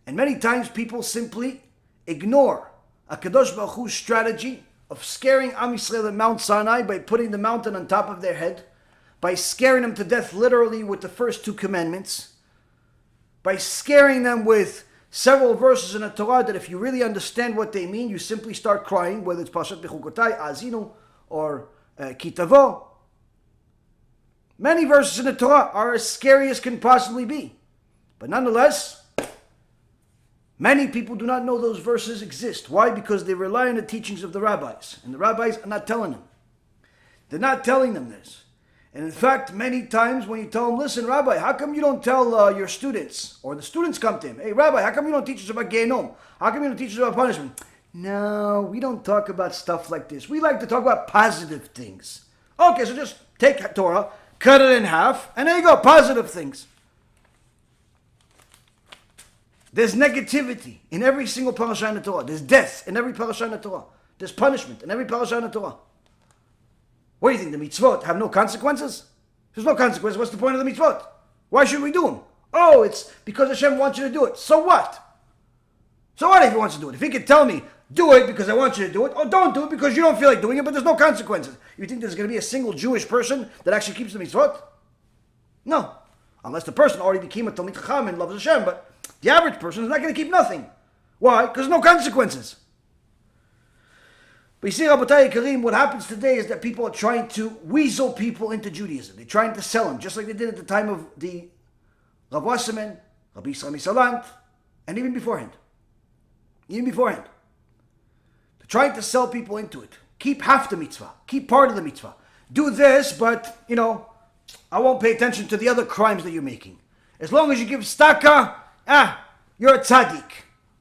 And many times people simply ignore HaKadosh Baruch Hu's strategy of scaring Am Yisrael at Mount Sinai by putting the mountain on top of their head, by scaring them to death literally with the first 2 commandments, by scaring them with several verses in the Torah that if you really understand what they mean, you simply start crying, whether it's Pashat Bechukotai, Azinu, or Kitavo. Many verses in the Torah are as scary as can possibly be. But nonetheless, many people do not know those verses exist. Why? Because they rely on the teachings of the rabbis. And the rabbis are not telling them. They're not telling them this. And in fact, many times when you tell them, listen, Rabbi, how come you don't tell your students, or the students come to him, hey, Rabbi, how come you don't teach us about Gehinnom? How come you don't teach us about punishment? No, we don't talk about stuff like this. We like to talk about positive things. Okay, so just take Torah, cut it in half, and there you go, positive things. There's negativity in every single parasha in the Torah. There's death in every parasha in the Torah. There's punishment in every parasha in the Torah. What do you think, the mitzvot have no consequences? There's no consequences. What's the point of the mitzvot? Why should we do them? Oh, it's because Hashem wants you to do it. So what? So what if He wants to do it? If He could tell me, do it because I want you to do it, or don't do it because you don't feel like doing it, but there's no consequences. You think there's going to be a single Jewish person that actually keeps the mitzvot? No. Unless the person already became a Talmid Chacham and loves Hashem, but the average person is not going to keep nothing. Why? Because there's no consequences. But you see, Rabotai Karim, what happens today is that people are trying to weasel people into Judaism. They're trying to sell them, just like they did at the time of the Rav Wasserman, Rabbi Yisrael Misalant, and even beforehand. Even beforehand. They're trying to sell people into it. Keep half the mitzvah. Keep part of the mitzvah. Do this, but, I won't pay attention to the other crimes that you're making. As long as you give staka, you're a tzaddik.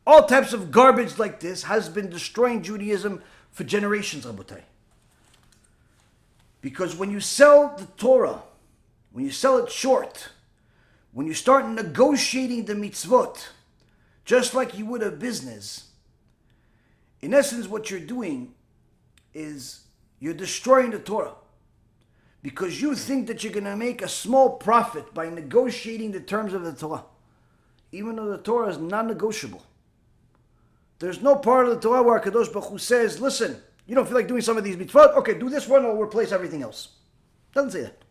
All types of garbage like this has been destroying Judaism for generations, Rabotai. Because when you sell the Torah, when you sell it short, when you start negotiating the mitzvot, just like you would a business, in essence what you're doing is you're destroying the Torah. Because you think that you're going to make a small profit by negotiating the terms of the Torah. Even though the Torah is non-negotiable. There's no part of the Torah where HaKadosh Baruch Hu says, listen, you don't feel like doing some of these mitzvot? Okay, do this one or we'll replace everything else. Doesn't say that.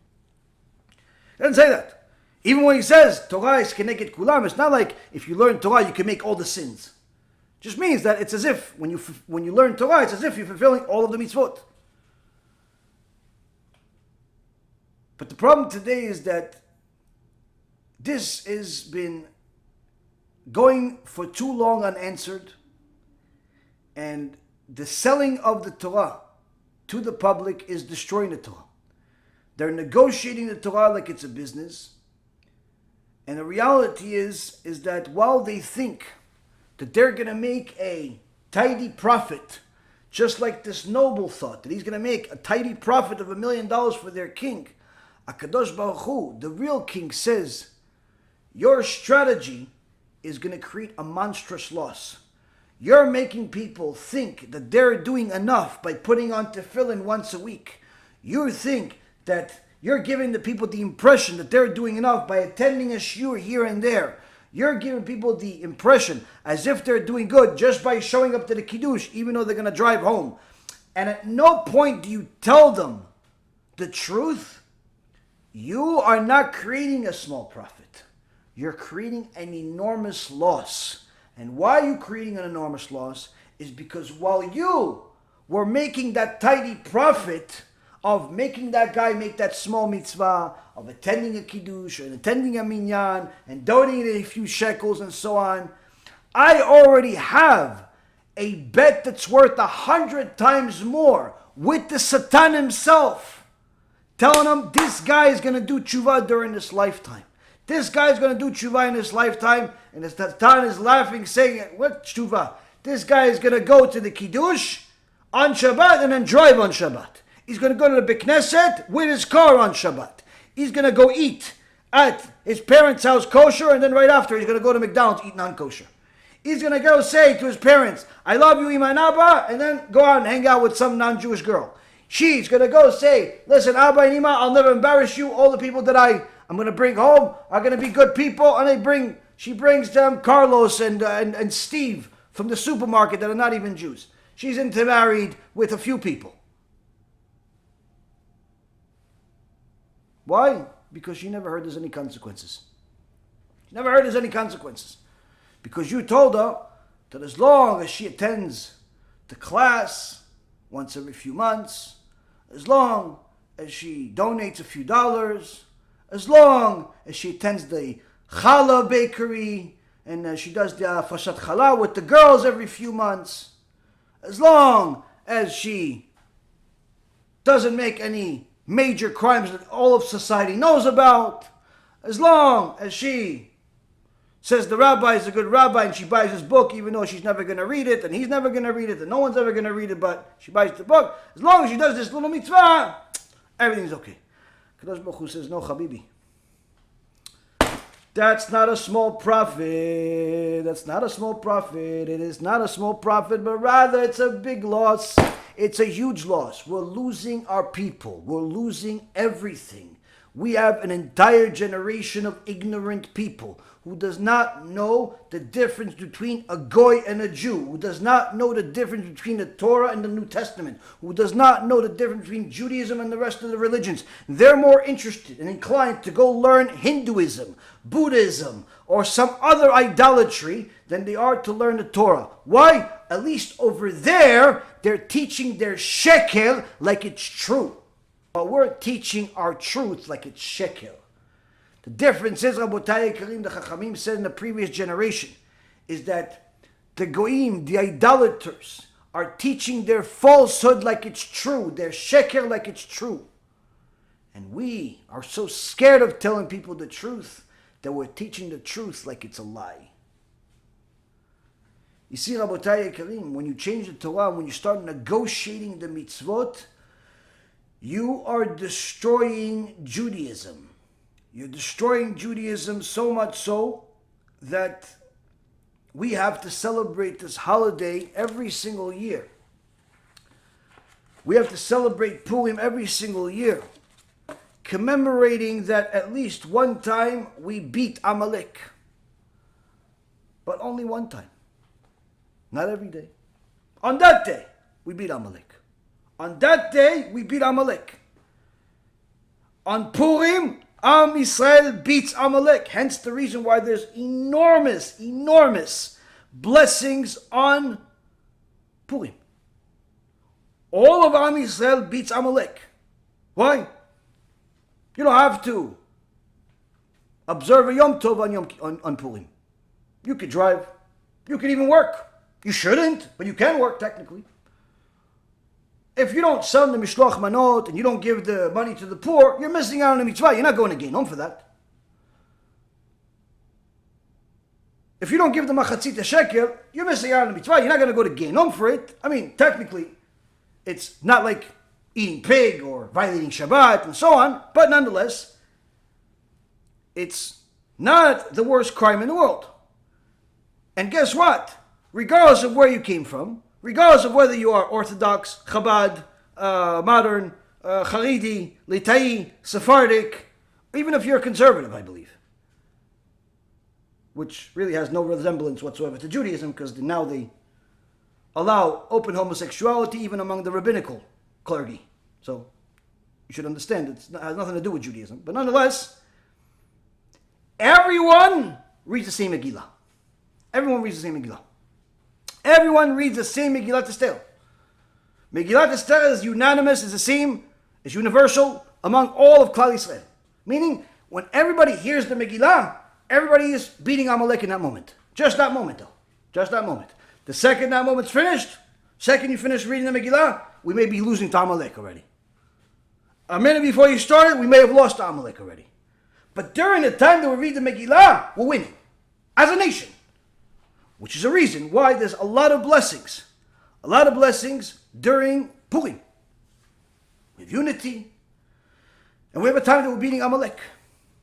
Doesn't say that. Even when he says, Torah is keneged kulam, it's not like if you learn Torah, you can make all the sins. It just means that it's as if, when you learn Torah, it's as if you're fulfilling all of the mitzvot. But the problem today is that this has been going for too long unanswered, and the selling of the Torah to the public is destroying the Torah. They're negotiating the Torah like it's a business, and the reality is that while they think that they're going to make a tidy profit, just like this noble thought that he's going to make a tidy profit of $1 million for their king, HaKadosh Baruch Hu, the real king, says, your strategy is going to create a monstrous loss. You're making people think that they're doing enough by putting on tefillin once a week. You think that you're giving the people the impression that they're doing enough by attending a shiur here and there. You're giving people the impression as if they're doing good just by showing up to the kiddush, even though they're going to drive home. And at no point do you tell them the truth. You are not creating a small profit. You're creating an enormous loss. And why are you creating an enormous loss? Is because while you were making that tidy profit of making that guy make that small mitzvah, of attending a kiddush and attending a minyan and donating a few shekels and so on, I already have a bet that's worth 100 times more with the Satan himself, telling him this guy is going to do tshuva during his lifetime. This guy is going to do tshuva in his lifetime, and the Satan is laughing, saying, what tshuva? This guy is going to go to the kiddush on Shabbat and then drive on Shabbat. He's going to go to the Beit Knesset with his car on Shabbat. He's going to go eat at his parents' house kosher, and then right after he's going to go to McDonald's, eat non-kosher. He's going to go say to his parents, I love you, Ima and Abba, and then go out and hang out with some non-Jewish girl. She's going to go say, listen, Abba and Ima, I'll never embarrass you. All the people that I'm going to bring home are going to be good people. And she brings them Carlos and Steve from the supermarket that are not even Jews. She's intermarried with a few people. Why? Because she never heard there's any consequences. She never heard there's any consequences. Because you told her that as long as she attends the class once every few months, as long as she donates a few dollars, as long as she attends the challah bakery, and she does the fashat challah with the girls every few months, as long as she doesn't make any major crimes that all of society knows about, as long as she Says the rabbi is a good rabbi and she buys his book even though she's never going to read it and he's never going to read it and no one's ever going to read it, but she buys the book. As long as she does this little mitzvah, everything's okay. Kadosh Baruch Hu says, no, Habibi. That's not a small profit. That's not a small profit. It is not a small profit, but rather it's a big loss. It's a huge loss. We're losing our people. We're losing everything. We have an entire generation of ignorant people who does not know the difference between a goy and a Jew, who does not know the difference between the Torah and the New Testament, who does not know the difference between Judaism and the rest of the religions. They're more interested and inclined to go learn Hinduism, Buddhism, or some other idolatry than they are to learn the Torah. Why? At least over there, they're teaching their shekel like it's true. But we're teaching our truth like it's shekel. The difference is, Rabotai Karim, the Chachamim said in the previous generation, is that the Goyim, the idolaters, are teaching their falsehood like it's true, their shekel like it's true. And we are so scared of telling people the truth that we're teaching the truth like it's a lie. You see, Rabotai Karim, when you change the Torah, when you start negotiating the mitzvot, you are destroying Judaism. You're destroying Judaism so much so that we have to celebrate this holiday every single year. We have to celebrate Purim every single year, commemorating that at least one time we beat Amalek. But only one time. Not every day. On that day, we beat Amalek. On that day, we beat Amalek. On Purim, Am Yisrael beats Amalek. Hence the reason why there's enormous blessings on Purim. All of Am Yisrael beats Amalek. Why? You don't have to observe a Yom Tov on Purim. You could drive. You could even work. You shouldn't, but you can work technically. If you don't sell the mishloach manot and you don't give the money to the poor, you're missing out on the mitzvah. You're not going to Gehinnom for that. If you don't give the machatzit shekel, you're missing out on the mitzvah. You're not going to go to Gehinnom for it. I mean, technically, it's not like eating pig or violating Shabbat and so on, but nonetheless, it's not the worst crime in the world. And guess what? Regardless of where you came from, regardless of whether you are Orthodox, Chabad, modern, Haredi, Litai, Sephardic, even if you're a conservative, I believe, which really has no resemblance whatsoever to Judaism, because now they allow open homosexuality even among the rabbinical clergy. So you should understand it has nothing to do with Judaism. But nonetheless, everyone reads the same Megillah. Everyone reads the same Megillah. Everyone reads the same Megillat Esther. Megillat Esther is unanimous, is the same, is universal among all of Klal Yisrael. Meaning, when everybody hears the Megillah, everybody is beating Amalek in that moment. Just that moment, though. Just that moment. The second that moment's finished, second you finish reading the Megillah, we may be losing to Amalek already. A minute before you started, we may have lost to Amalek already. But during the time that we read the Megillah, we're winning. As a nation. Which is a reason why there's a lot of blessings. A lot of blessings during Purim. We have unity. And we have a time that we're beating Amalek.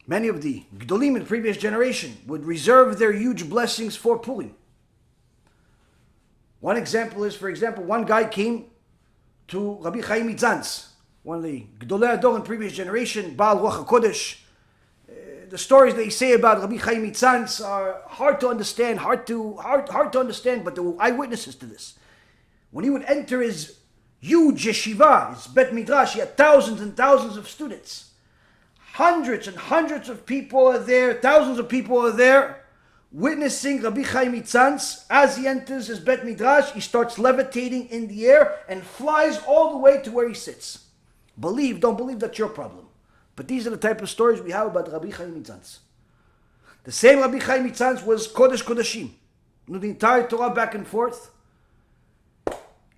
Many of the Gdolim in the previous generation would reserve their huge blessings for Purim. One example is, for example, one guy came to Rabbi Chaim miSanz, one of the Gdolei Ador in the previous generation, Baal Ruach HaKodesh. The stories they say about Rabbi Chaim miSanz are hard to understand, hard to understand, but there were eyewitnesses to this. When he would enter his huge yeshiva, his bet midrash, he had thousands and thousands of students. Hundreds and hundreds of people are there, thousands of people are there, witnessing Rabbi Chaim miSanz. As he enters his bet midrash, he starts levitating in the air and flies all the way to where he sits. Believe, don't believe, that's your problem. But these are the type of stories we have about Rabbi Chaim miSanz. The same Rabbi Chaim miSanz was Kodesh Kodashim. Knew the entire Torah back and forth.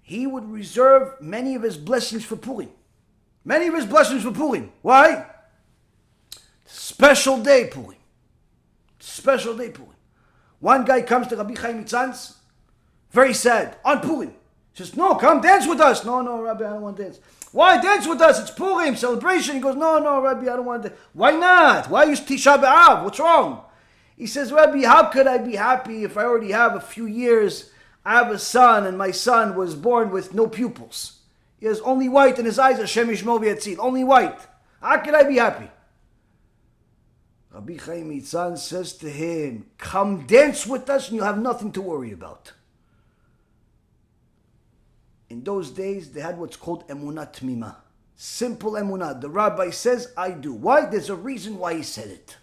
He would reserve many of his blessings for Purim. Many of his blessings for Purim. Why? Special day Purim. Special day Purim. One guy comes to Rabbi Chaim miSanz, very sad, on Purim. He says, no, come dance with us. No, Rabbi, I don't want to dance. Why dance with us? It's Purim, celebration. He goes, no, Rabbi, I don't want to dance. Why not? Why is Tisha B'Av? What's wrong? He says, Rabbi, how could I be happy if I already have a few years? I have a son, and my son was born with no pupils. He has only white in his eyes, HaShem Yishmor v'Yatzil, only white. How could I be happy? Rabbi Chaim miSanz says to him, come dance with us and you'll have nothing to worry about. In those days, they had what's called emunah tmima. Simple emunah. The rabbi says, I do. Why? There's a reason why he said it.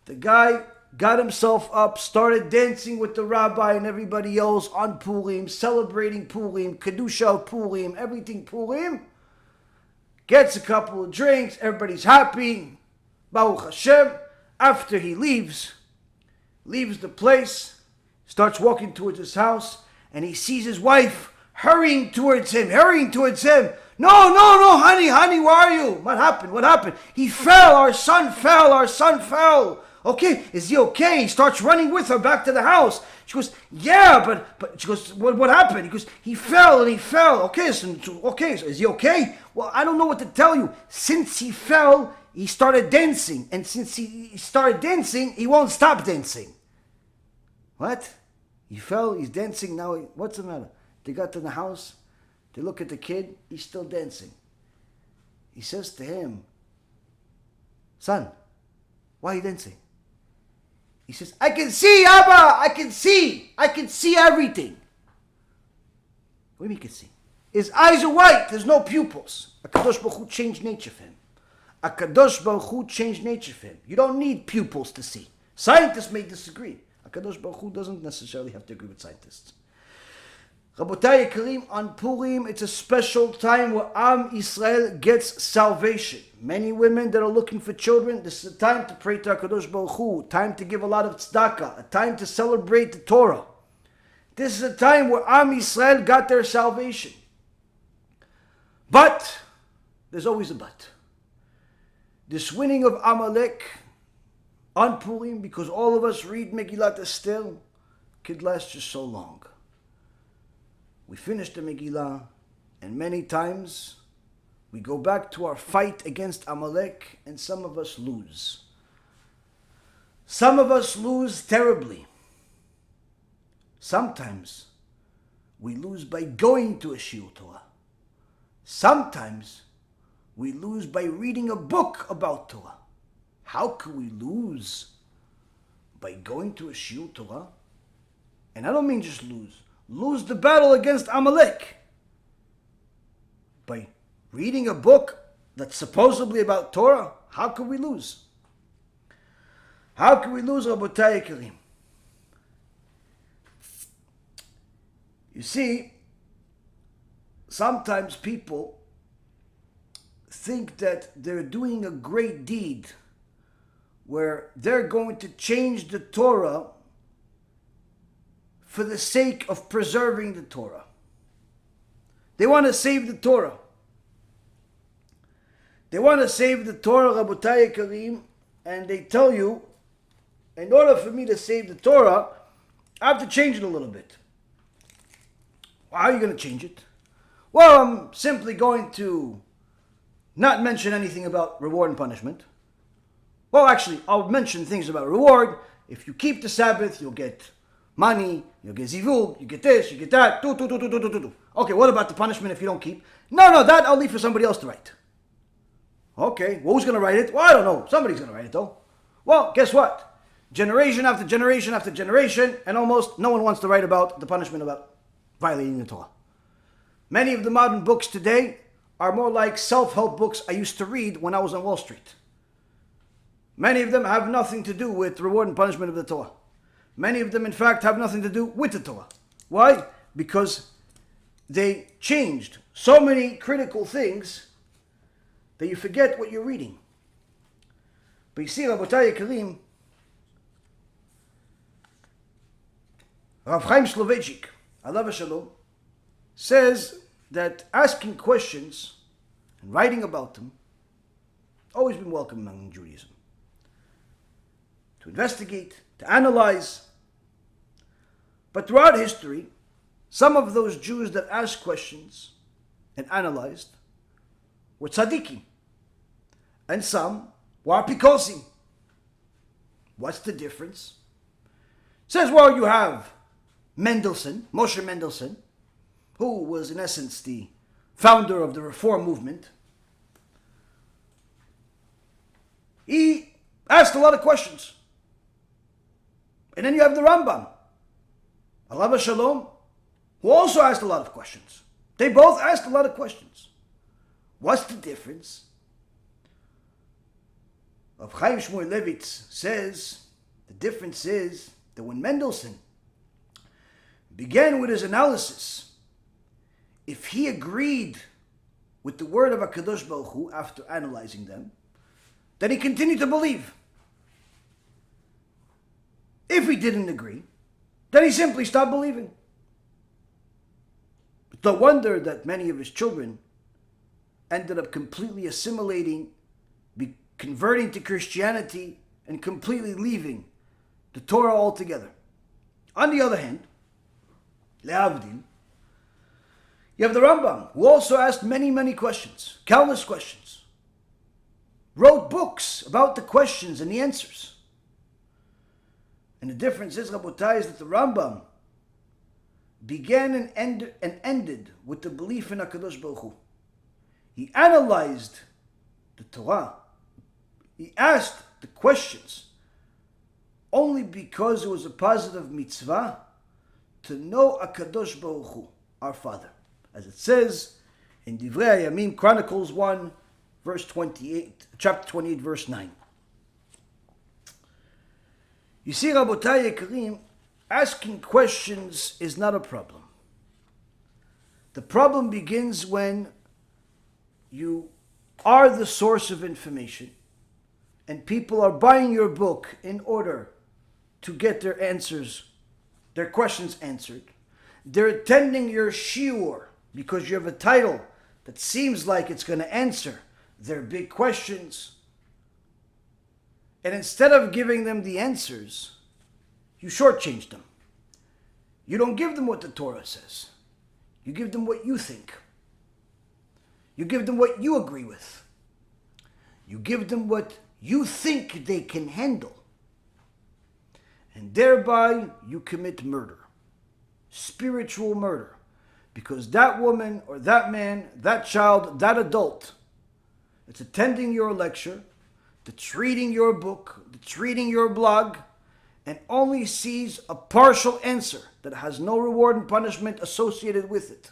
The guy got himself up, started dancing with the rabbi and everybody else on Purim, celebrating Purim, Kedusha of Purim, everything Purim. Gets a couple of drinks, everybody's happy. Baruch Hashem. After he leaves the place, starts walking towards his house, and he sees his wife hurrying towards him. No, honey, where are you? What happened? He fell, our son fell. Okay, is he okay? He starts running with her back to the house. She goes, yeah, but she goes, what happened? He goes, he fell. Okay, so is he okay? Well, I don't know what to tell you. Since he fell, he started dancing. And since he started dancing, he won't stop dancing. What? He fell, he's dancing, now what's the matter? They got to the house, they look at the kid, he's still dancing. He says to him, son, why are you dancing? He says, I can see, Abba, I can see everything. What do you mean you can see? His eyes are white, there's no pupils. HaKadosh Baruch Hu changed nature for him. You don't need pupils to see. Scientists may disagree. HaKadosh Baruch Hu doesn't necessarily have to agree with scientists. Rabotai Yekarim, on Purim, it's a special time where Am Yisrael gets salvation. Many women that are looking for children, this is a time to pray to HaKadosh Baruch Hu, time to give a lot of tzedakah, a time to celebrate the Torah. This is a time where Am Yisrael got their salvation. But, there's always a but. This winning of Amalek on Purim, because all of us read Megillat Esther, could last just so long. We finish the Megillah, and many times we go back to our fight against Amalek, and some of us lose. Some of us lose terribly. Sometimes we lose by going to a shiur Torah. Sometimes we lose by reading a book about Torah. How can we lose? By going to a shiur Torah? And I don't mean just lose. Lose the battle against Amalek. By reading a book that's supposedly about Torah? How can we lose? How can we lose, Rabotai Yekarim? You see, sometimes people think that they're doing a great deed where they're going to change the Torah for the sake of preserving the Torah. They want to save the Torah. They want to save the Torah, Rabotai Yekarim, and they tell you, in order for me to save the Torah, I have to change it a little bit. Well, how are you going to change it? Well, I'm simply going to not mention anything about reward and punishment. Well, actually, I'll mention things about reward. If you keep the Sabbath, you'll get money, you'll get zivug, you get this, you get that. Okay, what about the punishment if you don't keep? No, that I'll leave for somebody else to write. Okay, well, who's going to write it? Well, I don't know. Somebody's going to write it, though. Well, guess what? Generation after generation after generation, and almost no one wants to write about the punishment about violating the Torah. Many of the modern books today are more like self-help books I used to read when I was on Wall Street. Many of them have nothing to do with reward and punishment of the Torah. Many of them, in fact, have nothing to do with the Torah. Why? Because they changed so many critical things that you forget what you're reading. But you see, Rabotai Yekarim, Rav Chaim Soloveitchik, alav shalom, says that asking questions and writing about them always been welcome among Judaism. To investigate, to analyze, But throughout history, some of those Jews that asked questions and analyzed were tzaddikim, and some were apikosim. What's the difference? It says, well, you have Moshe Mendelssohn, who was in essence the founder of the Reform movement. He asked a lot of questions. And then you have the Rambam, Alav Shalom, who also asked a lot of questions. They both asked a lot of questions. What's the difference? Rav Chaim Soloveitchik says the difference is that when Mendelssohn began with his analysis, if he agreed with the word of HaKadosh Baruch Hu after analyzing them, then he continued to believe. If he didn't agree, then he simply stopped believing. It's no wonder that many of his children ended up completely assimilating, converting to Christianity, and completely leaving the Torah altogether. On the other hand, le'avdil, you have the Rambam, who also asked many, many questions, countless questions, wrote books about the questions and the answers. And the difference is, Rabotai, is that the Rambam began and ended with the belief in HaKadosh Baruch Hu. He analyzed the Torah. He asked the questions only because it was a positive mitzvah to know HaKadosh Baruch Hu, our Father. As it says in Divrei Hayamim, Chronicles 1, verse 28, chapter 28, verse 9. You see, Rabotai Yekarim, asking questions is not a problem. The problem begins when you are the source of information and people are buying your book in order to get their answers, their questions answered. They're attending your shiur because you have a title that seems like it's going to answer their big questions. And instead of giving them the answers, you shortchange them. You don't give them what the Torah says. You give them what you think. You give them what you agree with. You give them what you think they can handle. And thereby you commit murder. Spiritual murder. Because that woman or that man, that child, that adult that's attending your lecture, that's reading your book, that's reading your blog, and only sees a partial answer that has no reward and punishment associated with it.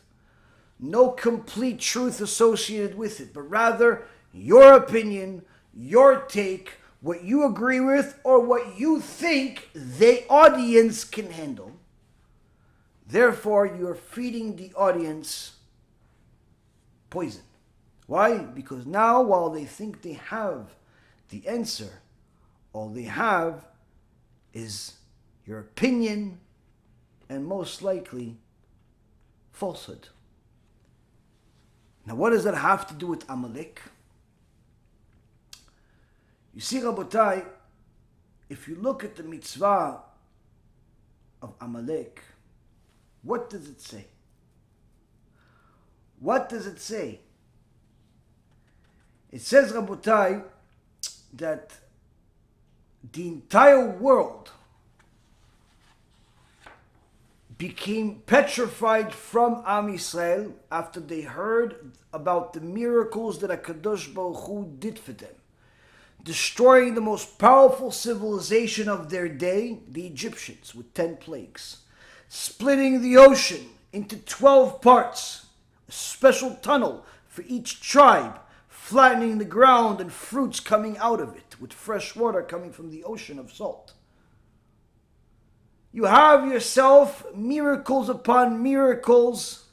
No complete truth associated with it, but rather your opinion, your take, what you agree with, or what you think the audience can handle. Therefore, you are feeding the audience poison. Why? Because now, while they think they have the answer, all they have is your opinion and most likely falsehood. Now, what does that have to do with Amalek? You see, Rabotai, if you look at the mitzvah of Amalek, what does it say? What does it say? It says, Rabotai, that the entire world became petrified from Am Yisrael after they heard about the miracles that HaKadosh Baruch Hu did for them, destroying the most powerful civilization of their day, the Egyptians, with 10 plagues, splitting the ocean into 12 parts, a special tunnel for each tribe, flattening the ground and fruits coming out of it, with fresh water coming from the ocean of salt. You have yourself miracles upon miracles.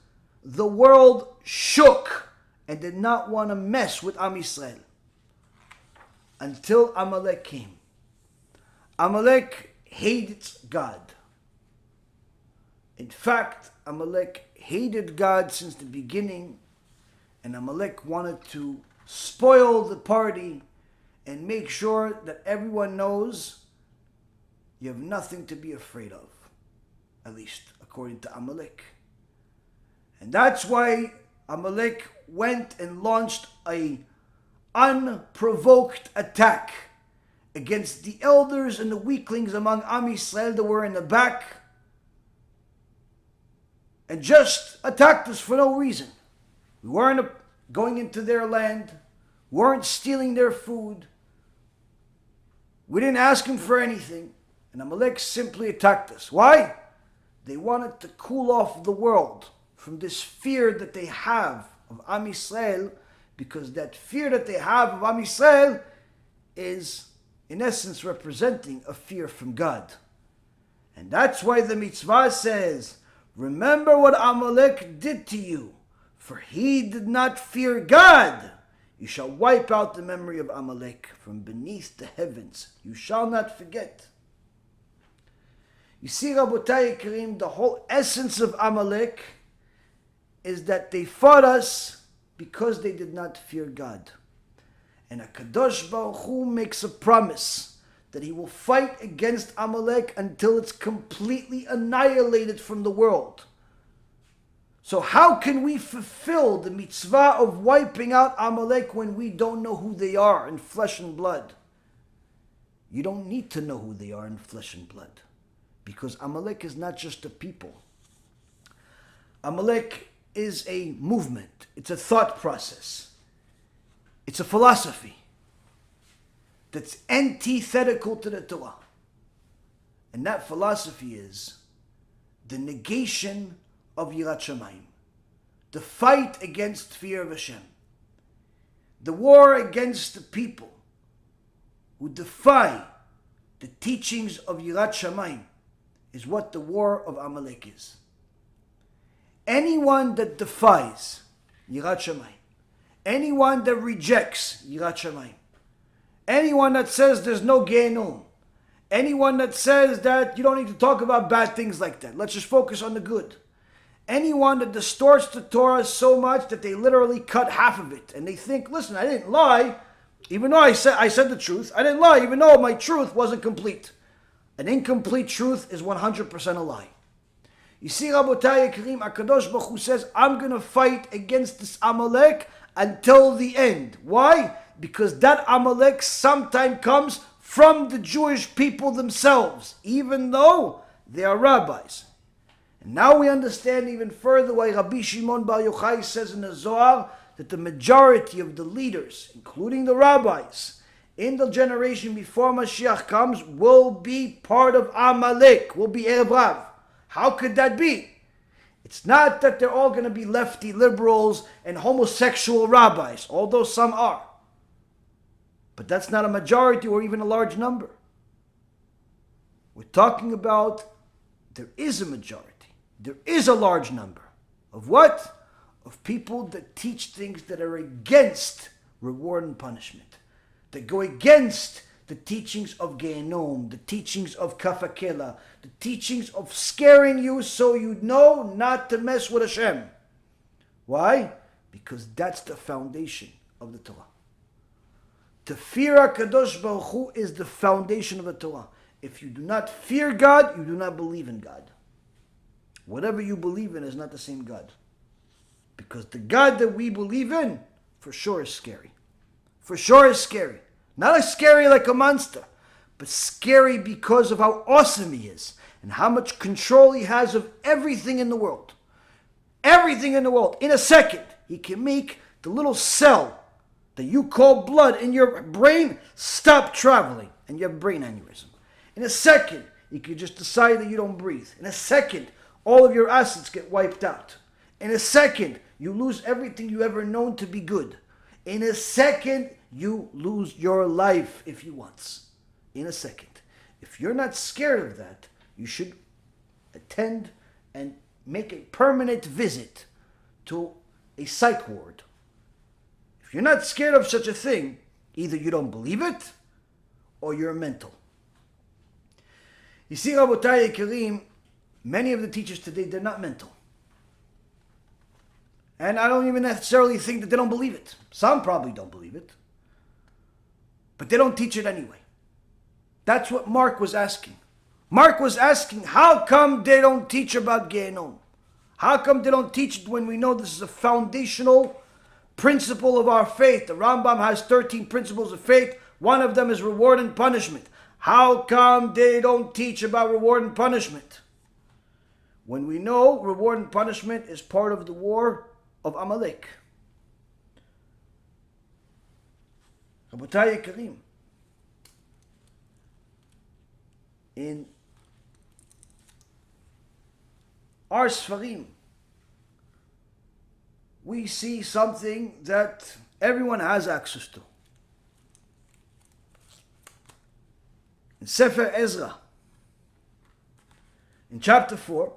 The world shook and did not want to mess with Am Yisrael until Amalek came. Amalek hated God. In fact, Amalek hated God since the beginning, and Amalek wanted to spoil the party and make sure that everyone knows you have nothing to be afraid of. at least according to Amalek. And that's why Amalek went and launched an unprovoked attack against the elders and the weaklings among Am Yisrael that were in the back, and just attacked us for no reason. We weren't going into their land, weren't stealing their food, we didn't ask him for anything, and Amalek simply attacked us. Why? They wanted to cool off the world from this fear that they have of Am Yisrael, because that fear that they have of Am Yisrael is in essence representing a fear from God. And that's why the Mitzvah says, remember what Amalek did to you, for he did not fear God. You shall wipe out the memory of Amalek from beneath the heavens. You shall not forget. You see, Rabotai Karim, the whole essence of Amalek is that they fought us because they did not fear God. And HaKadosh Baruch Hu makes a promise that he will fight against Amalek until it's completely annihilated from the world. So how can we fulfill the mitzvah of wiping out Amalek when we don't know who they are in flesh and blood? You don't need to know who they are in flesh and blood, because Amalek is not just a people. Amalek is a movement. It's a thought process. It's a philosophy that's antithetical to the Torah. And that philosophy is the negation of Yirat Shamayim, the fight against fear of HaShem, the war against the people who defy the teachings of Yirat Shamayim is what the war of Amalek is. Anyone that defies Yirat Shamayim, anyone that rejects Yirat Shamayim, anyone that says there's no Gehinnom, anyone that says that you don't need to talk about bad things like that, let's just focus on the good. Anyone that distorts the Torah so much that they literally cut half of it, and they think, listen, I didn't lie, even though I said the truth. I didn't lie, even though my truth wasn't complete. An incomplete truth is 100% a lie. You see, Rabotai Karim, HaKadosh Baruch Hu says, I'm going to fight against this Amalek until the end. Why? Because that Amalek sometime comes from the Jewish people themselves, even though they are rabbis. And now we understand even further why Rabbi Shimon Bar Yochai says in the Zohar that the majority of the leaders, including the rabbis, in the generation before Mashiach comes, will be part of Amalek, will be Erev Rav. How could that be? It's not that they're all going to be lefty liberals and homosexual rabbis, although some are. But that's not a majority or even a large number. We're talking about there is a majority. There is a large number of what? Of people that teach things that are against reward and punishment. That go against the teachings of Gehinnom, the teachings of Kafakela, the teachings of scaring you so you know not to mess with HaShem. Why? Because that's the foundation of the Torah. To fear HaKadosh Baruch Hu is the foundation of the Torah. If you do not fear God, you do not believe in God. Whatever you believe in is not the same God. Because the God that we believe in, for sure is scary. For sure is scary. Not as scary like a monster, but scary because of how awesome he is and how much control he has of everything in the world. Everything in the world. In a second, he can make the little cell that you call blood in your brain stop traveling and you have a brain aneurysm. In a second, he could just decide that you don't breathe. In a second, all of your assets get wiped out. In a second, you lose everything you ever known to be good. In a second, you lose your life if you want. In a second. If you're not scared of that, you should attend and make a permanent visit to a psych ward. If you're not scared of such a thing, either you don't believe it or you're mental. You see, Rabotai Karim, many of the teachers today, they're not mental. And I don't even necessarily think that they don't believe it. Some probably don't believe it. But they don't teach it anyway. That's what Mark was asking. Mark was asking, how come they don't teach about Gehinnom? How come they don't teach it when we know this is a foundational principle of our faith? The Rambam has 13 principles of faith. One of them is reward and punishment. How come they don't teach about reward and punishment? When we know reward and punishment is part of the war of Amalek. Rabotai Karim, in our Sfarim, we see something that everyone has access to. In Sefer Ezra, in chapter 4,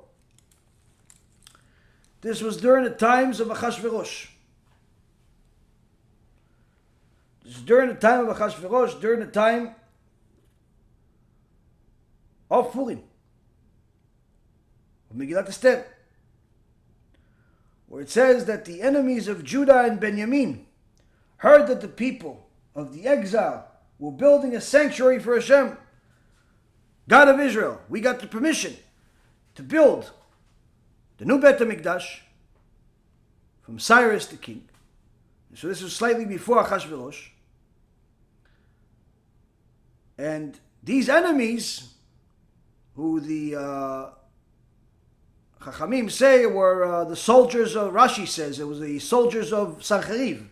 this was during the times of Achashverosh. This is during the time of Achashverosh, during the time of Purim, of Megillat Esther, where it says that the enemies of Judah and Benjamin heard that the people of the exile were building a sanctuary for HaShem, God of Israel. We got the permission to build the new Beit HaMikdash from Cyrus the king. So this was slightly before Achashverosh. And these enemies, who the Chachamim say were the soldiers of, Rashi says, it was the soldiers of Sancheriv,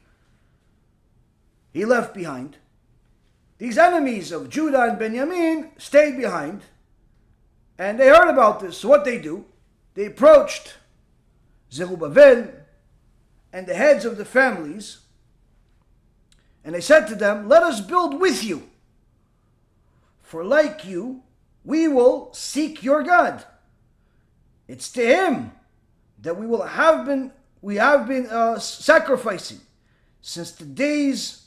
he left behind. These enemies of Judah and Benjamin stayed behind, and they heard about this. So what they do, they approached Zerubbabel and the heads of the families, and they said to them, let us build with you, for like you, we will seek your God. It's to him that we have been sacrificing since the days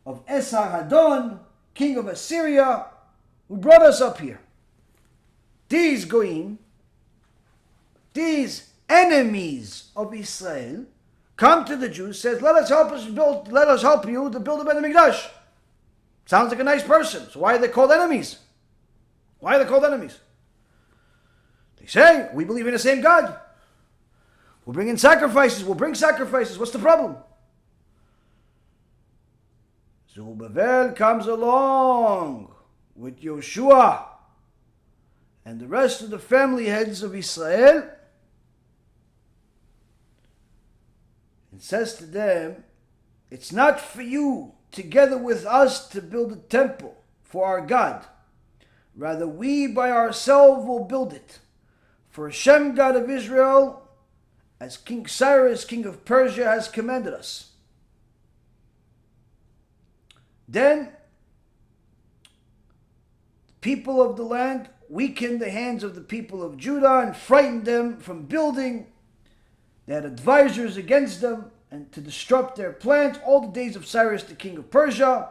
of Esarhaddon, king of Assyria, who brought us up here. These Goyim, these enemies of Israel, come to the Jews, says, let us help you to build a Beit HaMikdash. Sounds like a nice person. So why are they called enemies? Why are they called enemies? They say, we believe in the same God. We'll bring in sacrifices. We'll bring sacrifices. What's the problem? Zerubbabel comes along with Yoshua and the rest of the family heads of Israel and says to them, it's not for you together with us to build a temple for our God. Rather, we by ourselves will build it for HaShem, God of Israel, as King Cyrus, king of Persia, has commanded us. Then the people of the land weakened the hands of the people of Judah and frightened them from building. They had advisors against them and to disrupt their plans all the days of Cyrus, the king of Persia,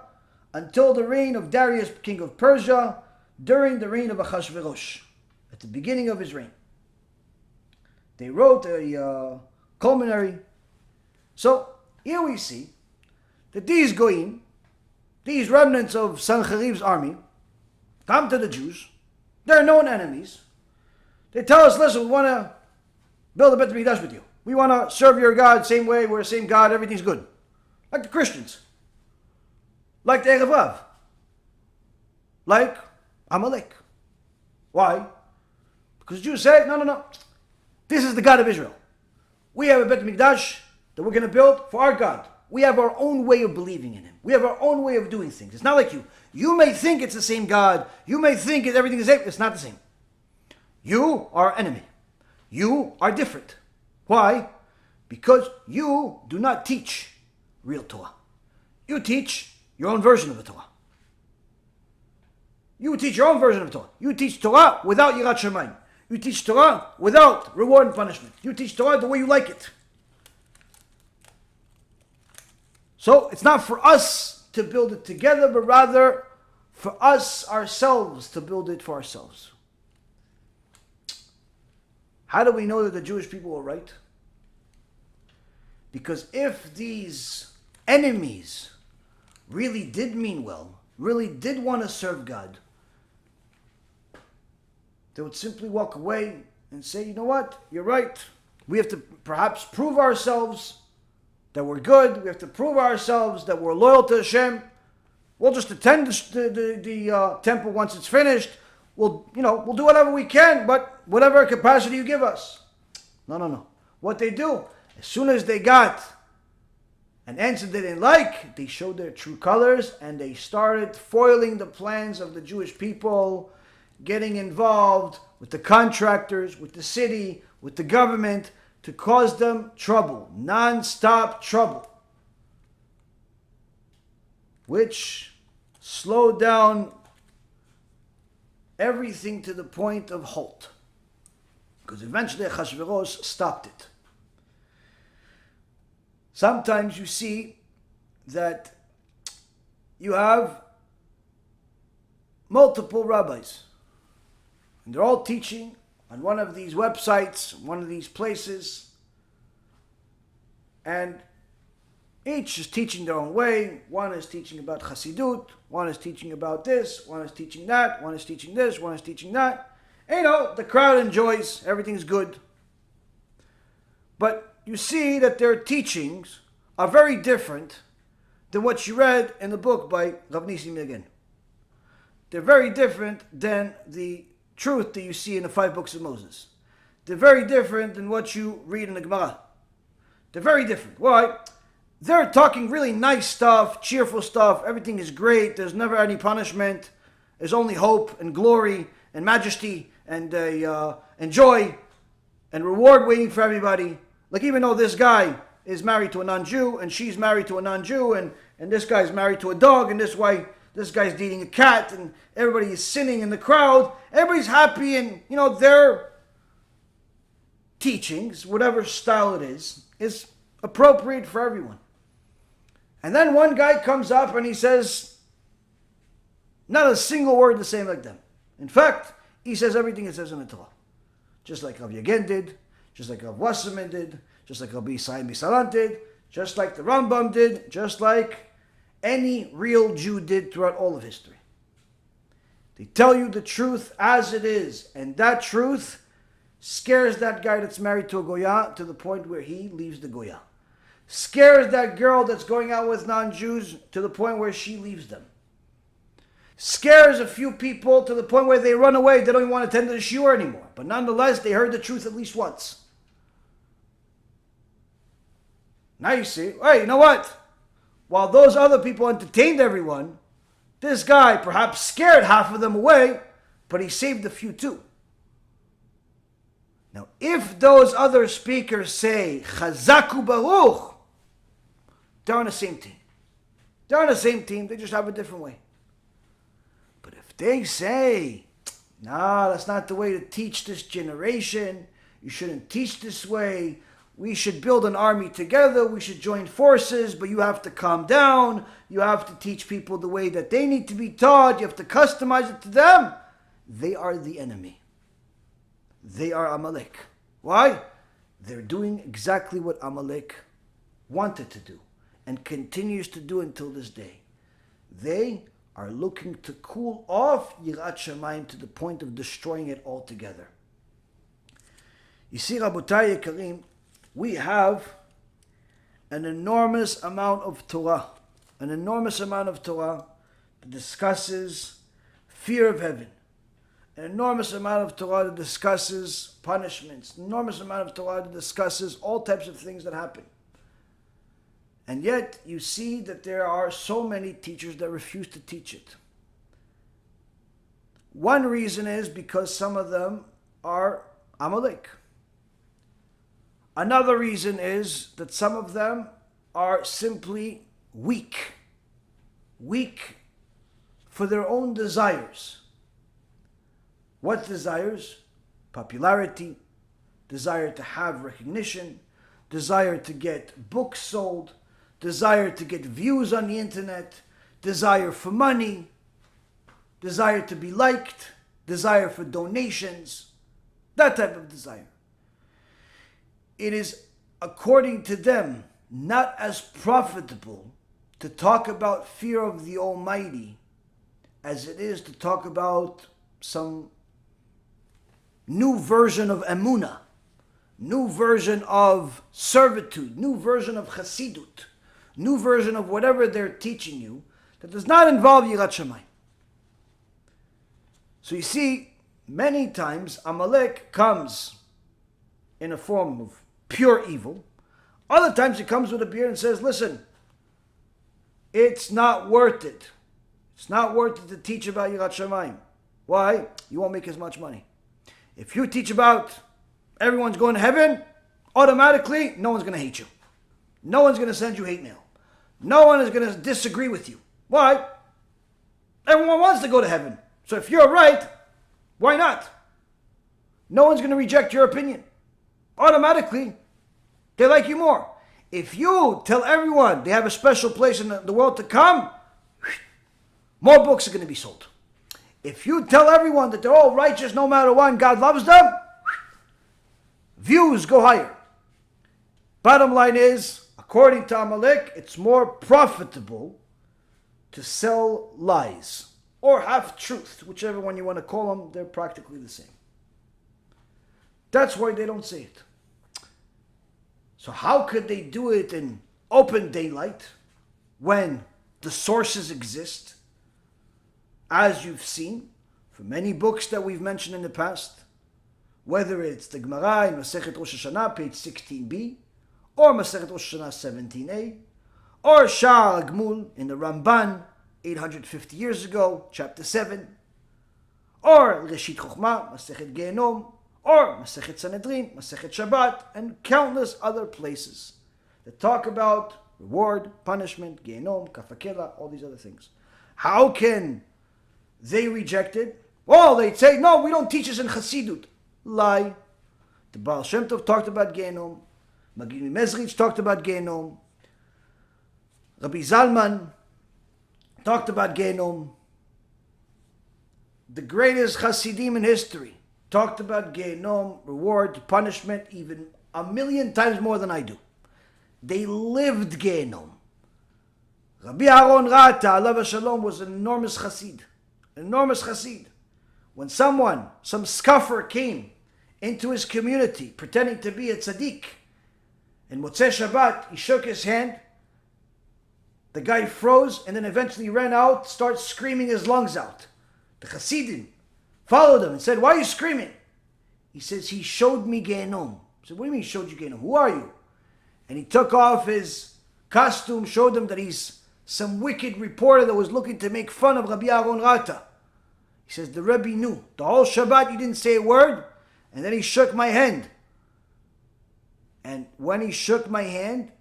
until the reign of Darius, king of Persia, during the reign of Achashverosh, at the beginning of his reign. They wrote a commentary. So here we see that these Goyim, these remnants of Sancheriv's army, come to the Jews. They're known enemies. They tell us, listen, we want to build a Beit HaMikdash with you. We want to serve your God same way. We're the same God. Everything's good. Like the Christians. Like the Erev Rav. Like Amalek. Why? Because Jews say, no. This is the God of Israel. We have a Beit HaMikdash that we're going to build for our God. We have our own way of believing in him. We have our own way of doing things. It's not like you. You may think it's the same God. You may think everything is the same. It's not the same. You are our enemy. You are different. Why? Because you do not teach real Torah. You teach your own version of the Torah. You teach your own version of Torah. You teach Torah without Yirat Shamayim. You teach Torah without reward and punishment. You teach Torah the way you like it. So it's not for us to build it together, but rather for us ourselves to build it for ourselves. How do we know that the Jewish people were right? Because if these enemies really did mean well, really did want to serve God, They would simply walk away and say, you know what, you're right. We have to perhaps prove ourselves that we're good. We have to prove ourselves that we're loyal to HaShem. We'll just attend the temple once it's finished. We'll do whatever we can, but whatever capacity you give us. No. What they do, as soon as they got an answer they didn't like, they showed their true colors and they started foiling the plans of the Jewish people, getting involved with the contractors, with the city, with the government, to cause them trouble, non-stop trouble, which slowed down everything to the point of halt, because eventually Achashverosh stopped it. Sometimes you see that you have multiple rabbis, and they're all teaching on one of these websites, one of these places, and each is teaching their own way. One is teaching about Chassidut, one is teaching about this, one is teaching that, one is teaching this, one is teaching that. And, the crowd enjoys, everything's good. But you see that their teachings are very different than what you read in the book by Rav Nissim again. They're very different than the truth that you see in the 5 books of Moses. They're very different than what you read in the Gemara. They're very different. Why? They're talking really nice stuff, cheerful stuff. Everything is great. There's never any punishment. There's only hope and glory and majesty and joy and reward waiting for everybody. Like, even though this guy is married to a non-Jew and she's married to a non-Jew and this guy's married to a dog and this guy's eating a cat and everybody is sinning in the crowd, everybody's happy, and their teachings, whatever style it is appropriate for everyone. And then one guy comes up and he says not a single word the same like them. In fact, he says everything it says in the Torah. Just like Rav Yagen did, just like Rav Wasserman did, just like Rabbi Chaim did, just like the Rambam did, just like any real Jew did throughout all of history. They tell you the truth as it is, and that truth scares that guy that's married to a Goya to the point where he leaves the Goya. Scares that girl that's going out with non-Jews to the point where she leaves them. Scares a few people to the point where they run away. They don't even want to attend to the shiur anymore. But nonetheless, they heard the truth at least once. Now you see, hey, you know what? While those other people entertained everyone, this guy perhaps scared half of them away, but he saved a few too. Now, if those other speakers say, Chazaku Baruch, they're on the same team. They're on the same team, they just have a different way. But if they say, nah, that's not the way to teach this generation, you shouldn't teach this way, we should build an army together, we should join forces, but you have to calm down, you have to teach people the way that they need to be taught, you have to customize it to them, they are the enemy. They are Amalek. Why? They're doing exactly what Amalek wanted to do and continues to do until this day. They are looking to cool off Yirat Shamayim to the point of destroying it altogether. You see, Rabotai Yekarim, we have an enormous amount of Torah that discusses fear of heaven, an enormous amount of Torah that discusses punishments, an enormous amount of Torah that discusses all types of things that happen. And yet, you see that there are so many teachers that refuse to teach it. One reason is because some of them are Amalek. Another reason is that some of them are simply weak for their own desires. What desires? Popularity, desire to have recognition, desire to get books sold, desire to get views on the internet, desire for money, desire to be liked, desire for donations, that type of desire. It is, according to them, not as profitable to talk about fear of the Almighty as it is to talk about some new version of emunah, new version of servitude, new version of chassidut, new version of whatever they're teaching you that does not involve Yirat Shamayim. So you see, many times Amalek comes in a form of pure evil. Other times he comes with a beard and says, listen, it's not worth it. It's not worth it to teach about Yirat Shamayim. Why? You won't make as much money. If you teach about everyone's going to heaven, automatically no one's going to hate you. No one's going to send you hate mail. No one is going to disagree with you. Why? Everyone wants to go to heaven. So if you're right, why not? No one's going to reject your opinion. Automatically, they like you more. If you tell everyone they have a special place in the world to come, more books are going to be sold. If you tell everyone that they're all righteous no matter what and God loves them, views go higher. Bottom line is, according to Amalek, it's more profitable to sell lies or half-truth, whichever one you want to call them, they're practically the same. That's why they don't say it. So how could they do it in open daylight when the sources exist? As you've seen from many books that we've mentioned in the past, whether it's the Gemara in Masechet Rosh Hashanah, page 16b, or Masechet Rosh Hashanah 17a, or Sha'ar Agmul in the Ramban 850 years ago, chapter 7, or Reshit Chochmah, Masechet Gehinnom, or Masechet Sanhedrin, Masechet Shabbat, and countless other places that talk about reward, punishment, Gehinnom, Kafakela, all these other things. How can they reject it? Well, they'd say, no, we don't teach this in Chassidut. Lie. The Baal Shem Tov talked about Gehinnom. Magid Mezrich talked about Gehinnom. Rabbi Zalman talked about Gehinnom. The greatest Hasidim in history talked about Gehinnom, reward, punishment, even 1,000,000 times more than I do. They lived Gehinnom. Rabbi Yaron Reuven, alav Shalom, was an enormous Hasid. Enormous Hasid. When some scuffer came into his community pretending to be a tzaddik, in Motzei Shabbat, he shook his hand, the guy froze, and then eventually ran out, started screaming his lungs out. The Hasidim followed him and said, why are you screaming? He says, he showed me Gehinnom. I said, what do you mean he showed you Gehinnom? Who are you? And he took off his costume, showed them that he's some wicked reporter that was looking to make fun of Rabbi Yaron Reuven. He says, the Rebbe knew. The whole Shabbat he didn't say a word, and then he shook my hand. And when he shook my hand,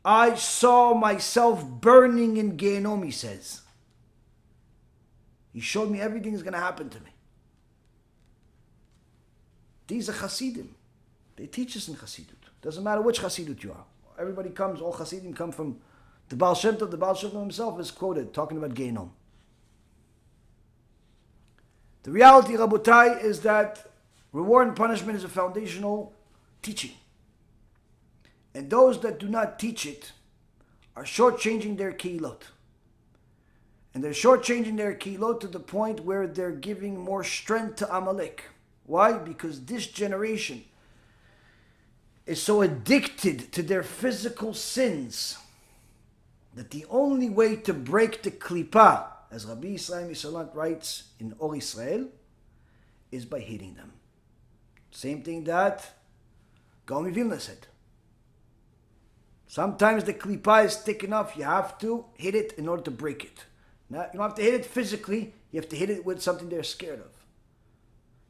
I saw myself burning in Gehinnom, he says. He showed me everything is going to happen to me. These are Hasidim. They teach us in Hasidut. Doesn't matter which Hasidut you are. Everybody comes, all Hasidim come from the Baal Shem Tov. The Baal Shem Tov himself is quoted talking about Gehinnom. The reality, Rabotai, is that reward and punishment is a foundational teaching. And those that do not teach it are shortchanging their kehilot. And they're shortchanging their kehilot to the point where they're giving more strength to Amalek. Why? Because this generation is so addicted to their physical sins that the only way to break the klipa, as Rabbi Yisrael writes in Or Israel, is by hitting them. Same thing that Gaon Vilna said. Sometimes the klipa is thick enough, you have to hit it in order to break it. Now, you don't have to hit it physically, you have to hit it with something they're scared of.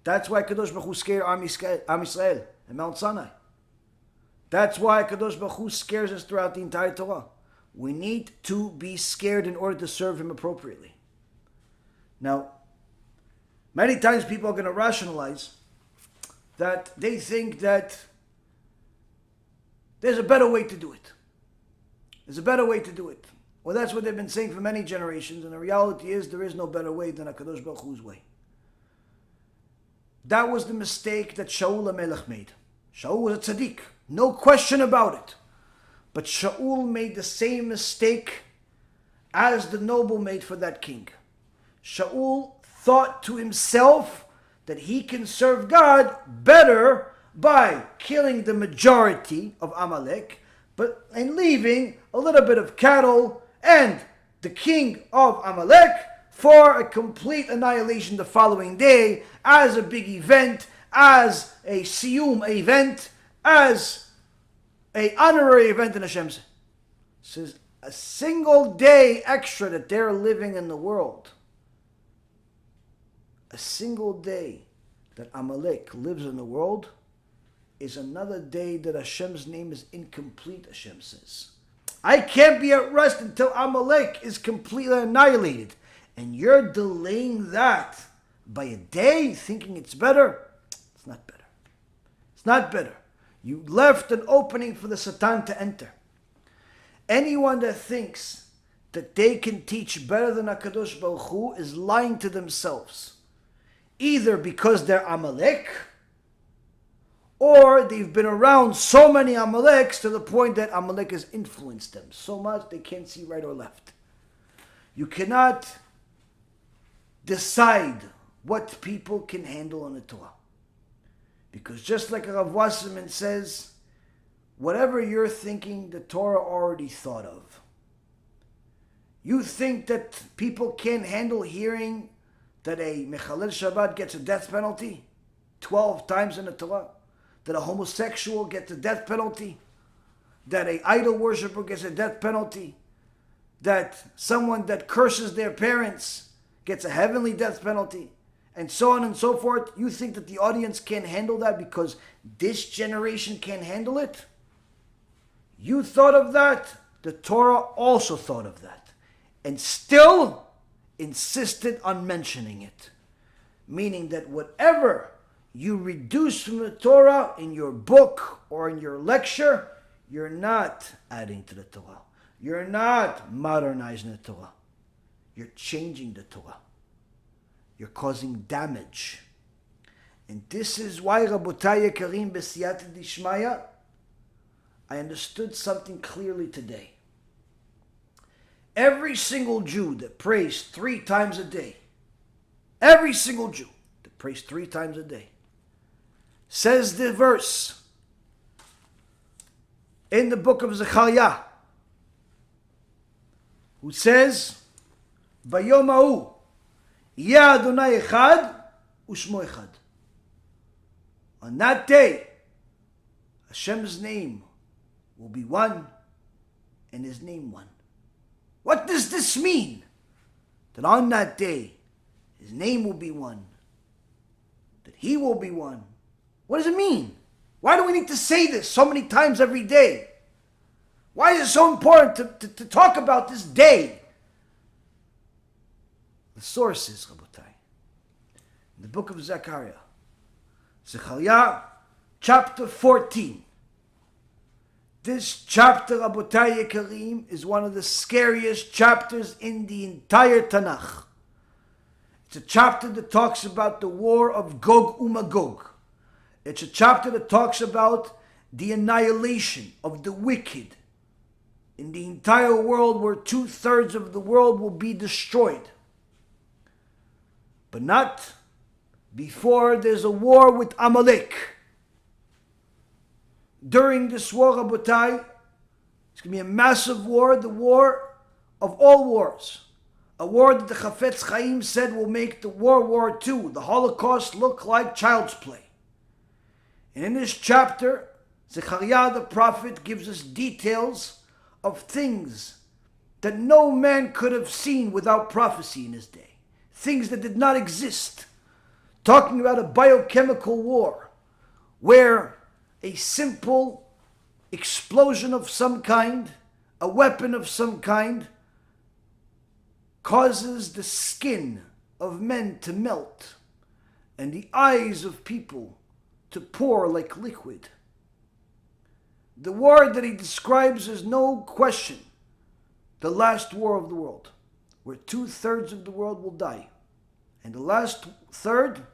That's why Kadosh Baruch Hu scared Am Yisrael and Mount Sinai. That's why Kadosh Baruch Hu scares us throughout the entire Torah. We need to be scared in order to serve Him appropriately. Now, many times people are going to rationalize that they think that there's a better way to do it. There's a better way to do it. Well, that's what they've been saying for many generations, and the reality is there is no better way than HaKadosh Baruch Hu's way. That was the mistake that Shaul HaMelech made. Shaul was a tzaddik, no question about it. But Shaul made the same mistake as the noble made for that king. Shaul thought to himself that he can serve God better by killing the majority of Amalek, and leaving a little bit of cattle and the king of Amalek for a complete annihilation the following day, as a big event, as a siyum event, as an honorary event in Hashem's. Says a single day extra that they're living in the world, a single day that Amalek lives in the world, is another day that Hashem's name is incomplete, Hashem says. I can't be at rest until Amalek is completely annihilated. And you're delaying that by a day, thinking it's better? It's not better. It's not better. You left an opening for the Satan to enter. Anyone that thinks that they can teach better than HaKadosh Baruch Hu is lying to themselves. Either because they're Amalek, or they've been around so many Amaleks to the point that Amalek has influenced them so much they can't see right or left. You cannot decide what people can handle in the Torah. Because just like Rav Wasserman says, whatever you're thinking, the Torah already thought of. You think that people can't handle hearing that a Mechalel Shabbat gets a death penalty 12 times in the Torah? That a homosexual gets a death penalty? That an idol worshiper gets a death penalty? That someone that curses their parents gets a heavenly death penalty? And so on and so forth. You think that the audience can't handle that because this generation can't handle it? You thought of that. The Torah also thought of that. And still insisted on mentioning it. Meaning that whatever you reduce from the Torah in your book or in your lecture, you're not adding to the Torah. You're not modernizing the Torah. You're changing the Torah. You're causing damage. And this is why, Rabotai Yekarim B'siyata Dishmaya, I understood something clearly today. Every single Jew that prays 3 times a day, every single Jew that prays 3 times a day, says the verse in the book of Zechariah, who says, Bayom ha'u, Yeh Adonai echad, u'shmo echad. On that day, Hashem's name will be one, and his name one. What does this mean? That on that day, his name will be one, that he will be one. What does it mean? Why do we need to say this so many times every day? Why is it so important to talk about this day? The source is, Rabotai, in the book of Zechariah, Zechariah chapter 14. This chapter, Rabotai Yekarim, is one of the scariest chapters in the entire Tanakh. It's a chapter that talks about the war of Gog uMagog. It's a chapter that talks about the annihilation of the wicked in the entire world, where 2/3 of the world will be destroyed. But not before there's a war with Amalek. During this war, Rabotai, it's going to be a massive war, the war of all wars. A war that the Chafetz Chaim said will make the World War II, the Holocaust, look like child's play. And in this chapter, Zechariah the prophet gives us details of things that no man could have seen without prophecy in his day. Things that did not exist. Talking about a biochemical war where a simple explosion of some kind, a weapon of some kind, causes the skin of men to melt and the eyes of people to pour like liquid. The war that he describes is no question the last war of the world, where 2/3 of the world will die. And the last third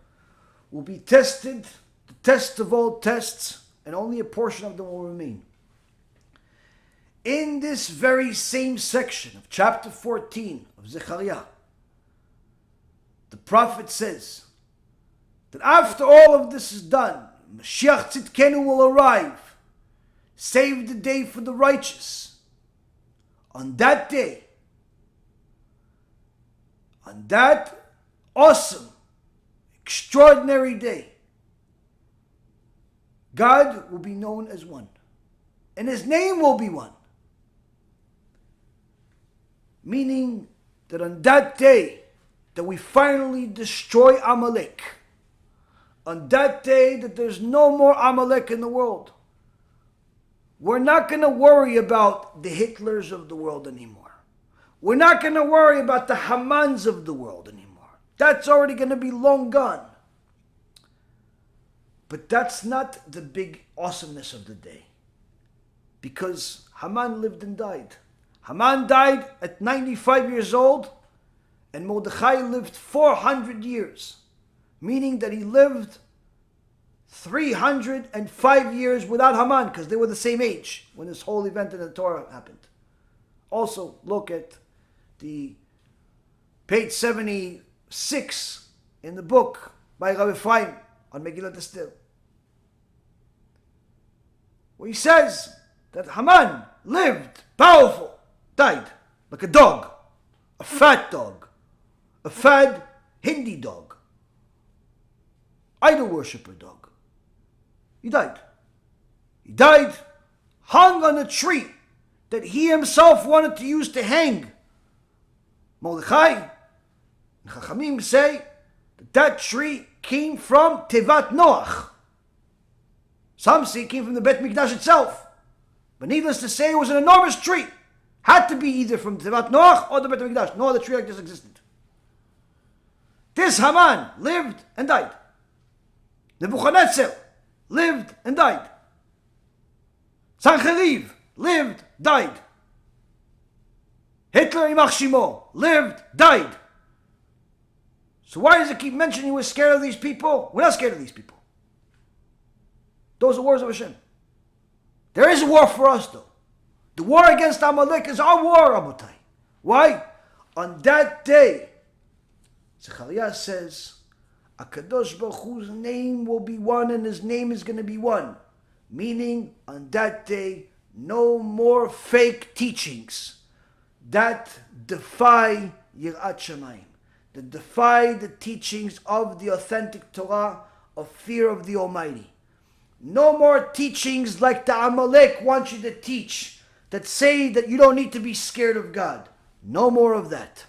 will be tested, the test of all tests, and only a portion of them will remain. In this very same section of chapter 14 of Zechariah, the prophet says that after all of this is done, Mashiach Tzidkenu will arrive, save the day for the righteous. On that day, on that awesome, extraordinary day, God will be known as one, and His name will be one. Meaning that on that day that we finally destroy Amalek, on that day that there's no more Amalek in the world, we're not going to worry about the Hitlers of the world anymore. We're not going to worry about the Hamans of the world anymore. That's already going to be long gone. But that's not the big awesomeness of the day. Because Haman lived and died. Haman died at 95 years old, and Mordechai lived 400 years, meaning that he lived 305 years without Haman, because they were the same age when this whole event in the Torah happened. Also, look at the page 76 in the book by Rabbi Chaim on Megillat Esther, where he says that Haman lived, powerful, died like a dog, a fat dog, a fat Hindi dog, idol worshipper dog. He died. He died hung on a tree that he himself wanted to use to hang. Mordechai and Chachamim say that that tree came from Tevat Noach. Some say it came from the Bet Mikdash itself. But needless to say, it was an enormous tree. Had to be either from Tevat Noach or the Bet Mikdash. No other tree like this existed. This Haman lived and died. Nebuchadnezzar lived and died. Sancheriv lived, died. Hitler Imach Shimo lived, died. So why does it keep mentioning we're scared of these people? We're not scared of these people. Those are wars of Hashem. There is a war for us though. The war against Amalek is our war, Rabotai. Why? On that day, Zechariah says, HaKadosh Baruch Hu's name will be one and His name is going to be one. Meaning, on that day, no more fake teachings that defy Yirat Shamayim, that defy the teachings of the authentic Torah of fear of the Almighty. No more teachings like the Amalek wants you to teach, that say that you don't need to be scared of God. No more of that.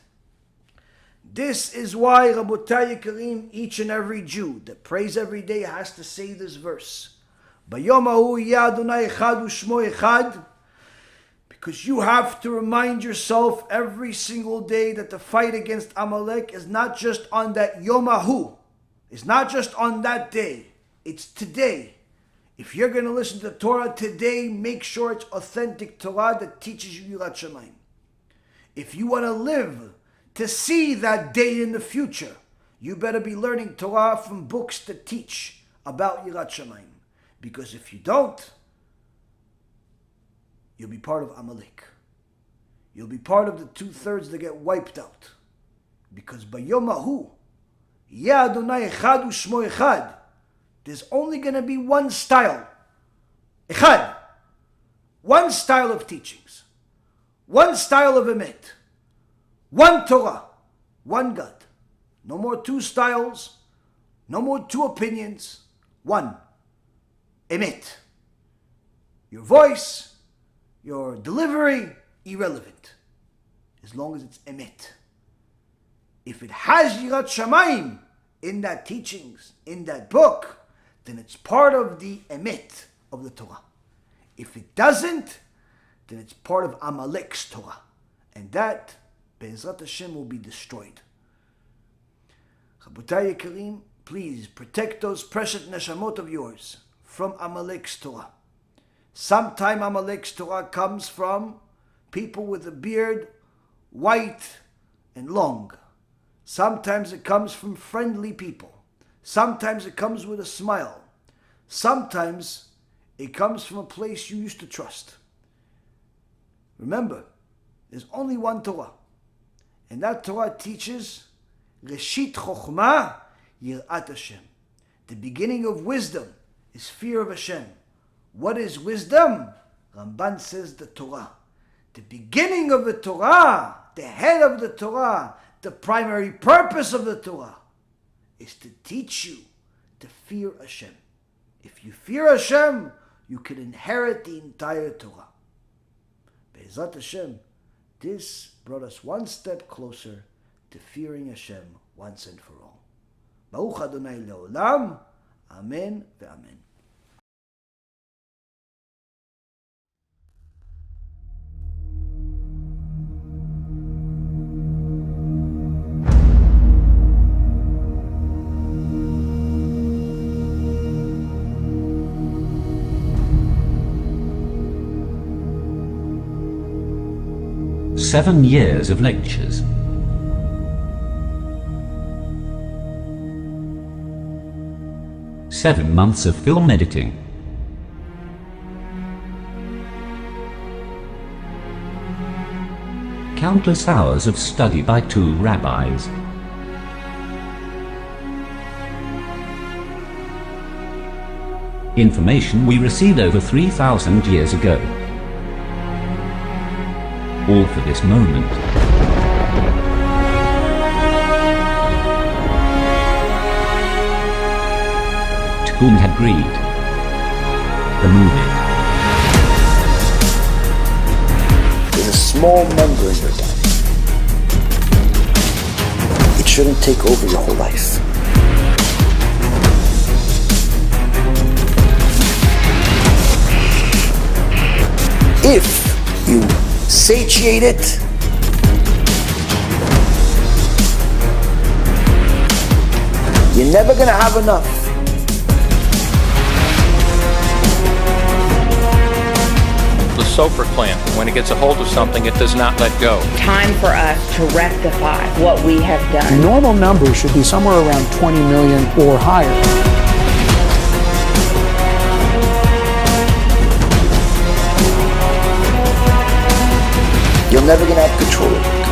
This is why, Rabotai Yekarim, each and every Jew that prays every day has to say this verse. Bayom hahu yeh Adonai echad u'shmo echad. Because you have to remind yourself every single day that the fight against Amalek is not just on that Yom hahu. It's not just on that day. It's today. If you're going to listen to the Torah today, make sure it's authentic Torah that teaches you Yirat Shamayim. If you want to live to see that day in the future, you better be learning Torah from books that teach about Yirat Shamayim. Because if you don't, you'll be part of Amalek. You'll be part of the 2/3 that get wiped out. Because Bayom hahu, Yeh Adonai echad u'shmo echad. There's only going to be one style. Echad. One style of teachings. One style of emet. One Torah. One God. No more two styles. No more two opinions. One. Emet. Your voice, your delivery, irrelevant. As long as it's emet. If it has Yirat Shamayim in that teachings, in that book, then it's part of the emet of the Torah. If it doesn't, then it's part of Amalek's Torah. And that, Be'ezrat Hashem, will be destroyed. Chabotai Yekarim, please protect those precious neshamot of yours from Amalek's Torah. Sometime Amalek's Torah comes from people with a beard, white and long. Sometimes it comes from friendly people. Sometimes it comes with a smile. Sometimes it comes from a place you used to trust. Remember, there's only one Torah. And that Torah teaches Reshit Chokhmah Yirat Hashem. The beginning of wisdom is fear of Hashem. What is wisdom? Ramban says the Torah. The beginning of the Torah, the head of the Torah, the primary purpose of the Torah is to teach you to fear Hashem. If you fear Hashem, you can inherit the entire Torah. Be'ezrat Hashem, this brought us one step closer to fearing Hashem once and for all. Baruch Adonai Leolam, Amen ve'amen. Seven years of lectures. Seven months of film editing. Countless hours of study by two rabbis. Information we received over 3,000 years ago. All for this moment. Tikkun HaBRIT, the movie. There's a small member in your body. It shouldn't take over your whole life. If you satiate it, you're never going to have enough. The Sofer clan, when it gets a hold of something, it does not let go. Time for us to rectify what we have done. Normal numbers should be somewhere around 20 million or higher. You're never going to have control of it.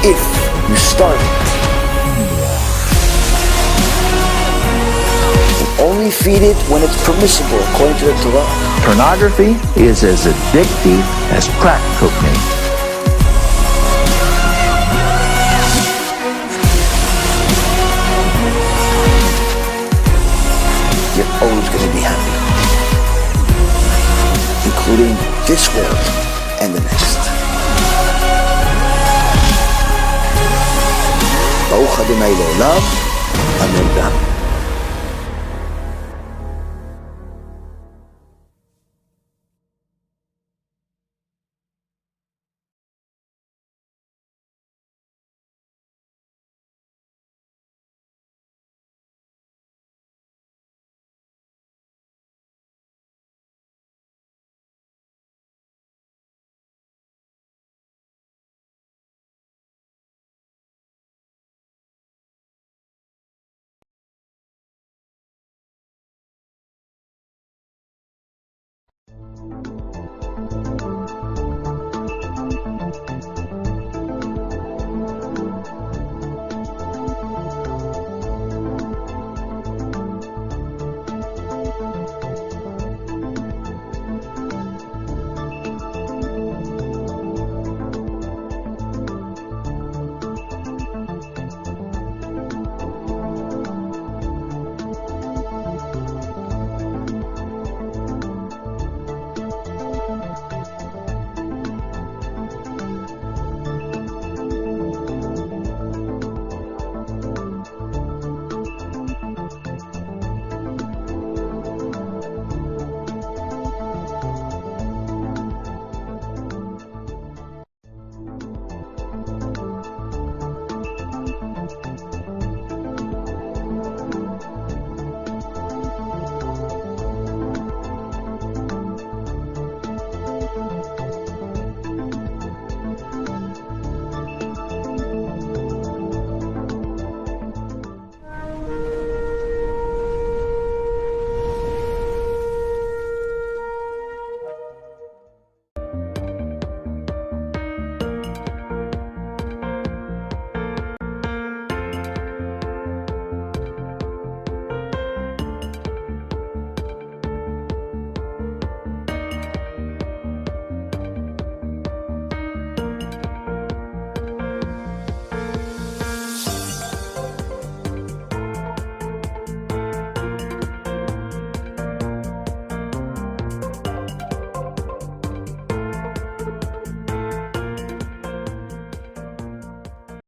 If you start it, and only feed it when it's permissible according to the Torah. Pornography is as addictive as crack cocaine. You're always going to be happy, including this world and the next. Baruch Adonai Leolam, Amen ve'amen.